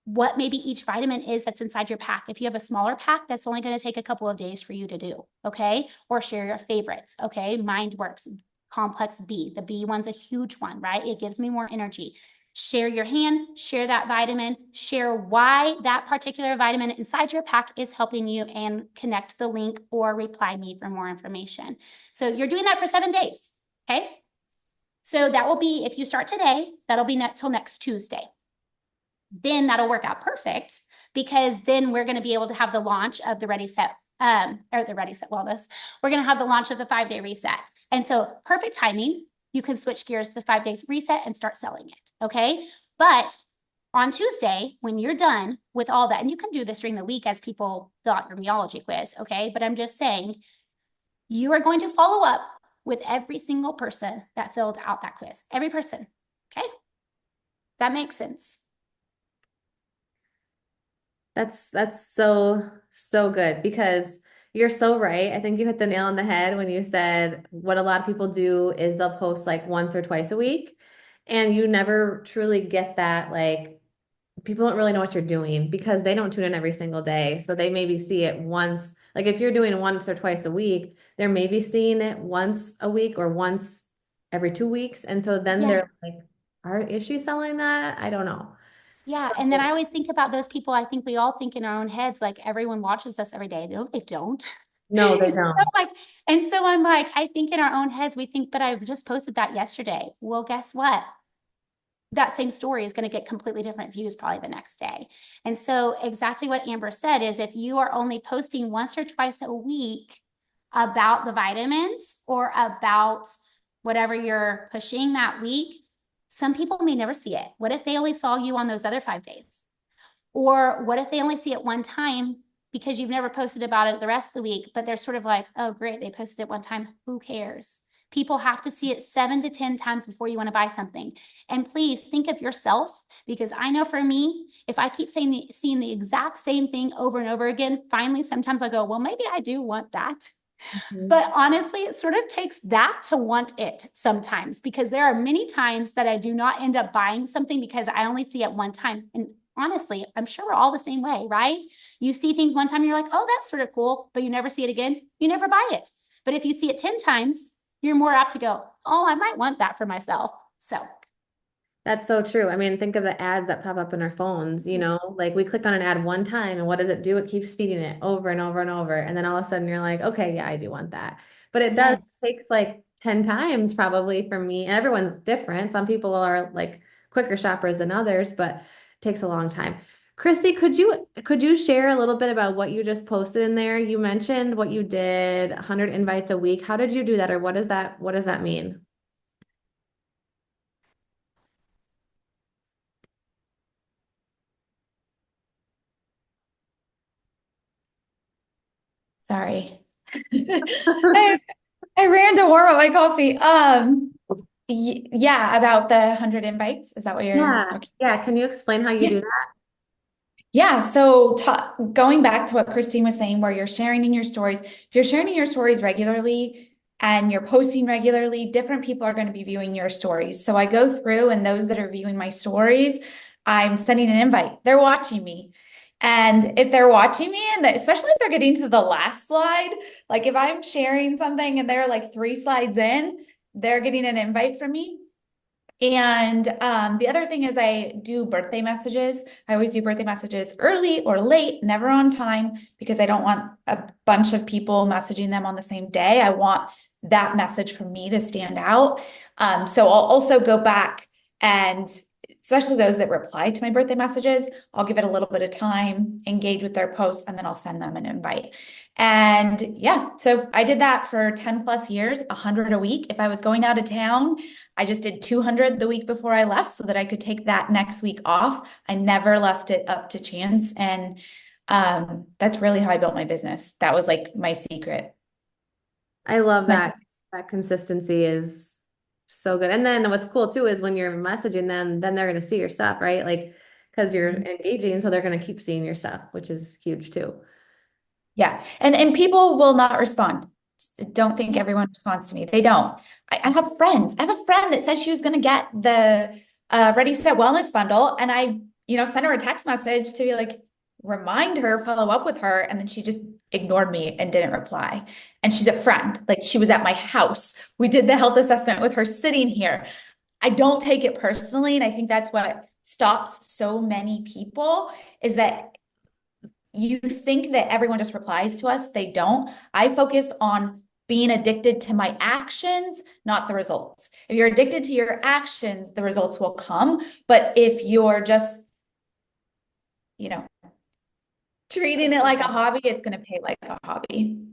what maybe each vitamin is that's inside your pack. If you have a smaller pack, that's only going to take a couple of days for you to do, okay? Or share your favorites, okay? MindWorks, Complex B. The B one's a huge one, right? It gives me more energy. Share your hand, share that vitamin, share why that particular vitamin inside your pack is helping you, and connect the link or reply me for more information. So you're doing that for 7 days, okay? So that will be, if you start today, that'll be till next Tuesday. Then that'll work out perfect, because then we're going to be able to have the launch of the Ready Set, or the Ready Set Wellness. We're going to have the launch of the 5-day reset. And so perfect timing. You can switch gears to the 5 days reset and start selling it. Okay. But on Tuesday, when you're done with all that, and you can do this during the week as people fill out your Meology quiz. Okay. But I'm just saying, you are going to follow up with every single person that filled out that quiz. Every person. Okay. That makes sense. That's so good, because you're so right. I think you hit the nail on the head when you said what a lot of people do is they'll post like once or twice a week. And you never truly get that, like, people don't really know what you're doing because they don't tune in every single day. So they maybe see it once. Like if you're doing it once or twice a week, they're maybe seeing it once a week or once every 2 weeks. And so then Yeah. they're like, is she selling that? I don't know. Yeah. So And then I always think about those people. I think we all think in our own heads, like everyone watches us every day. No, they don't. no, they So, don't. like, and so I'm like, I think in our own heads, we think, but I've just posted that yesterday. Well, guess what? That same story is going to get completely different views probably the next day. And so exactly what Amber said is if you are only posting once or twice a week about the vitamins or about whatever you're pushing that week, some people may never see it. What if they only saw you on those other 5 days? Or what if they only see it one time because you've never posted about it the rest of the week, but they're sort of like, oh, great, they posted it one time. Who cares? People have to see it 7 to 10 times before you want to buy something. And please think of yourself, because I know for me, if I keep seeing the exact same thing over and over again, finally, sometimes I go, well, maybe I do want that. Mhm. But honestly, it sort of takes that to want it sometimes, because there are many times that I do not end up buying something because I only see it one time. And honestly, I'm sure we're all the same way, right? You see things one time, you're like, oh, that's sort of cool, but you never see it again. You never buy it. But if you see it 10 times, you're more apt to go, oh, I might want that for myself. So, That's so true. I mean, think of the ads that pop up in our phones, like we click on an ad one time and what does it do? It keeps feeding it over and over and over. And then all of a sudden you're like, okay, yeah, I do want that. But it does yes. take like 10 times probably for me. And everyone's different. Some people are like quicker shoppers than others, but it takes a long time. Christy, could you share a little bit about what you just posted in there? You mentioned what you did, 100 invites a week. How did you do that, or what does that mean? Sorry. I, I ran to warm up my coffee. Yeah, about the 100 invites. Is that what you're Yeah. okay? Yeah. Can you explain how you Yeah. do that? Yeah, so going back to what Christine was saying, where you're sharing in your stories, if you're sharing in your stories regularly and you're posting regularly, different people are going to be viewing your stories. So I go through, and those that are viewing my stories, I'm sending an invite. They're watching me. And if they're watching me, and especially if they're getting to the last slide, like if I'm sharing something and they're like 3 slides in, they're getting an invite from me. And the other thing is I do birthday messages. I always do birthday messages early or late, never on time, because I don't want a bunch of people messaging them on the same day. I want that message from me to stand out. So I'll also go back, and especially those that reply to my birthday messages, I'll give it a little bit of time, engage with their posts, and then I'll send them an invite. And yeah, so I did that for 10 plus years, 100 a week. If I was going out of town, I just did 200 the week before I left so that I could take that next week off. I never left it up to chance. And that's really how I built my business. That was like my secret. I love My that. secret. That consistency is so good. And then what's cool too is when you're messaging them, then they're going to see your stuff, right? Like, because you're engaging, so they're going to keep seeing your stuff, which is huge too. Yeah. And people will not respond. Don't think everyone responds to me. They don't. I have friends. I have a friend that said she was going to get the Ready Set Wellness bundle, and I, sent her a text message to be like, remind her, follow up with her, and then she just ignored me and didn't reply. And she's a friend. Like, she was at my house. We did the health assessment with her sitting here. I don't take it personally, and I think that's what stops so many people is that you think that everyone just replies to us. They don't. I focus on being addicted to my actions, not the results. If you're addicted to your actions, the results will come. But if you're just, you know, treating it like a hobby, it's going to pay like a hobby.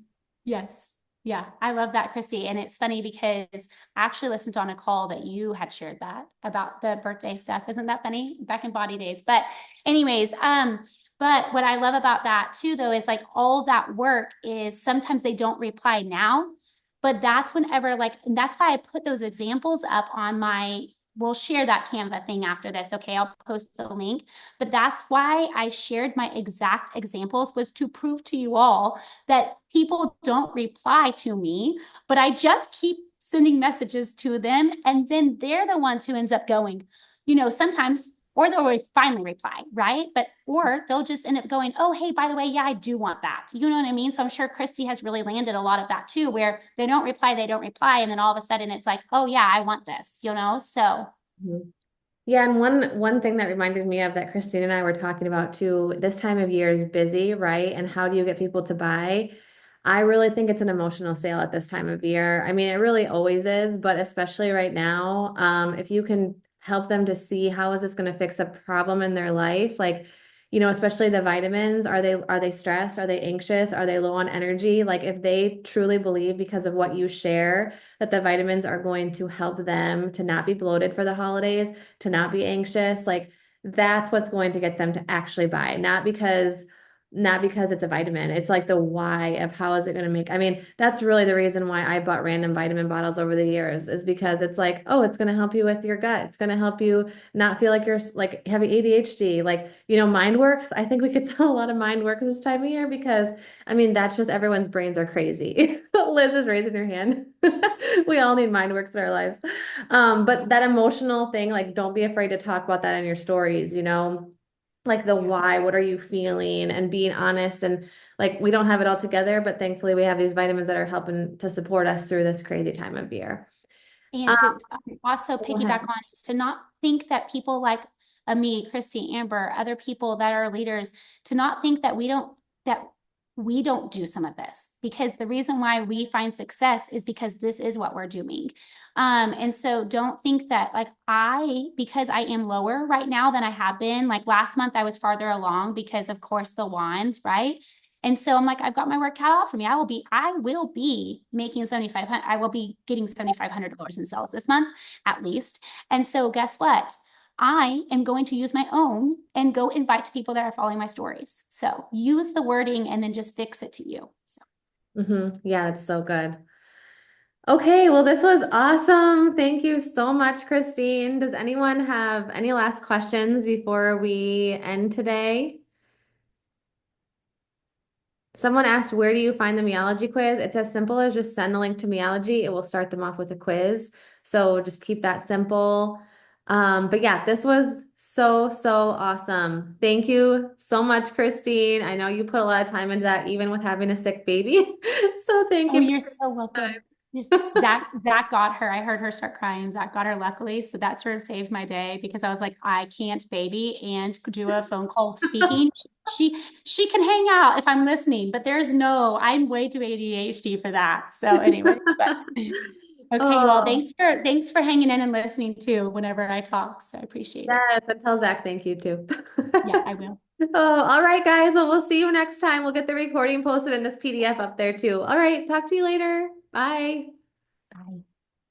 Yes. Yeah, I love that, Christy. And it's funny because I actually listened on a call that you had shared that about the birthday stuff. Isn't that funny? Back in body days. But anyways, but what I love about that too, though, is like all that work is sometimes they don't reply now, but that's whenever like, and that's why I put those examples up on my, we'll share that Canva thing after this. Okay. I'll post the link, but that's why I shared my exact examples was to prove to you all that people don't reply to me, but I just keep sending messages to them. And then they're the ones who ends up going, sometimes, or they'll finally reply, right? Or they'll just end up going, oh, hey, by the way, yeah, I do want that. You know what I mean? So I'm sure Christy has really landed a lot of that too, where they don't reply. And then all of a sudden it's like, oh yeah, I want this, so. Mhm. Yeah, and one thing that reminded me of that Christine and I were talking about too, this time of year is busy, right? And how do you get people to buy? I really think it's an emotional sale at this time of year. I mean, it really always is, but especially right now, if you can help them to see how is this going to fix a problem in their life, like, especially the vitamins, are they stressed? Are they anxious? Are they low on energy? Like if they truly believe because of what you share that the vitamins are going to help them to not be bloated for the holidays, to not be anxious, like that's what's going to get them to actually buy, not because it's a vitamin. It's like the why of how is it going to make. I mean, that's really the reason why I bought random vitamin bottles over the years is because it's like, oh, it's going to help you with your gut. It's going to help you not feel like you're like having ADHD. Like, MindWorks. I think we could sell a lot of MindWorks this time of year because I mean, that's just everyone's brains are crazy. Liz is raising her hand. We all need MindWorks in our lives. But that emotional thing, like, don't be afraid to talk about that in your stories, like the why, what are you feeling, and being honest. And like we don't have it all together, but thankfully we have these vitamins that are helping to support us through this crazy time of year. And Um, to also go ahead. piggyback on is to not think that people like me, Christy, Amber, other people that are leaders, to not think that we don't do some of this, because the reason why we find success is because this is what we're doing. And so don't think that because I am lower right now than I have been, like last month I was farther along because of course the wands, right? And so I'm like, I've got my work cut out for me. I will be making 7,500. I will be getting $7,500 in sales this month, at least. And so guess what? I am going to use my own and go invite to people that are following my stories. So use the wording and then just fix it to you. So. Yeah, it's so good. Okay, well, this was awesome. Thank you so much, Christine. Does anyone have any last questions before we end today? Someone asked, where do you find the Meology quiz? It's as simple as just send the link to Meology. It will start them off with a quiz. So just keep that simple. But yeah, this was so, so awesome. Thank you so much, Christine. I know you put a lot of time into that, even with having a sick baby. So thank Oh, you. you're so welcome. Zach got her. I heard her start crying. Zach got her luckily. So that sort of saved my day because I was like, I can't baby and do a phone call speaking. She can hang out if I'm listening, but I'm way too ADHD for that. So anyway, okay. Well, Oh, thanks for hanging in and listening too whenever I talk. So I appreciate it. yes, and tell Zach thank you too. Yeah, I will. Oh, all right, guys. Well, we'll see you next time. We'll get the recording posted in this PDF up there too. All right, talk to you later. Bye. Bye.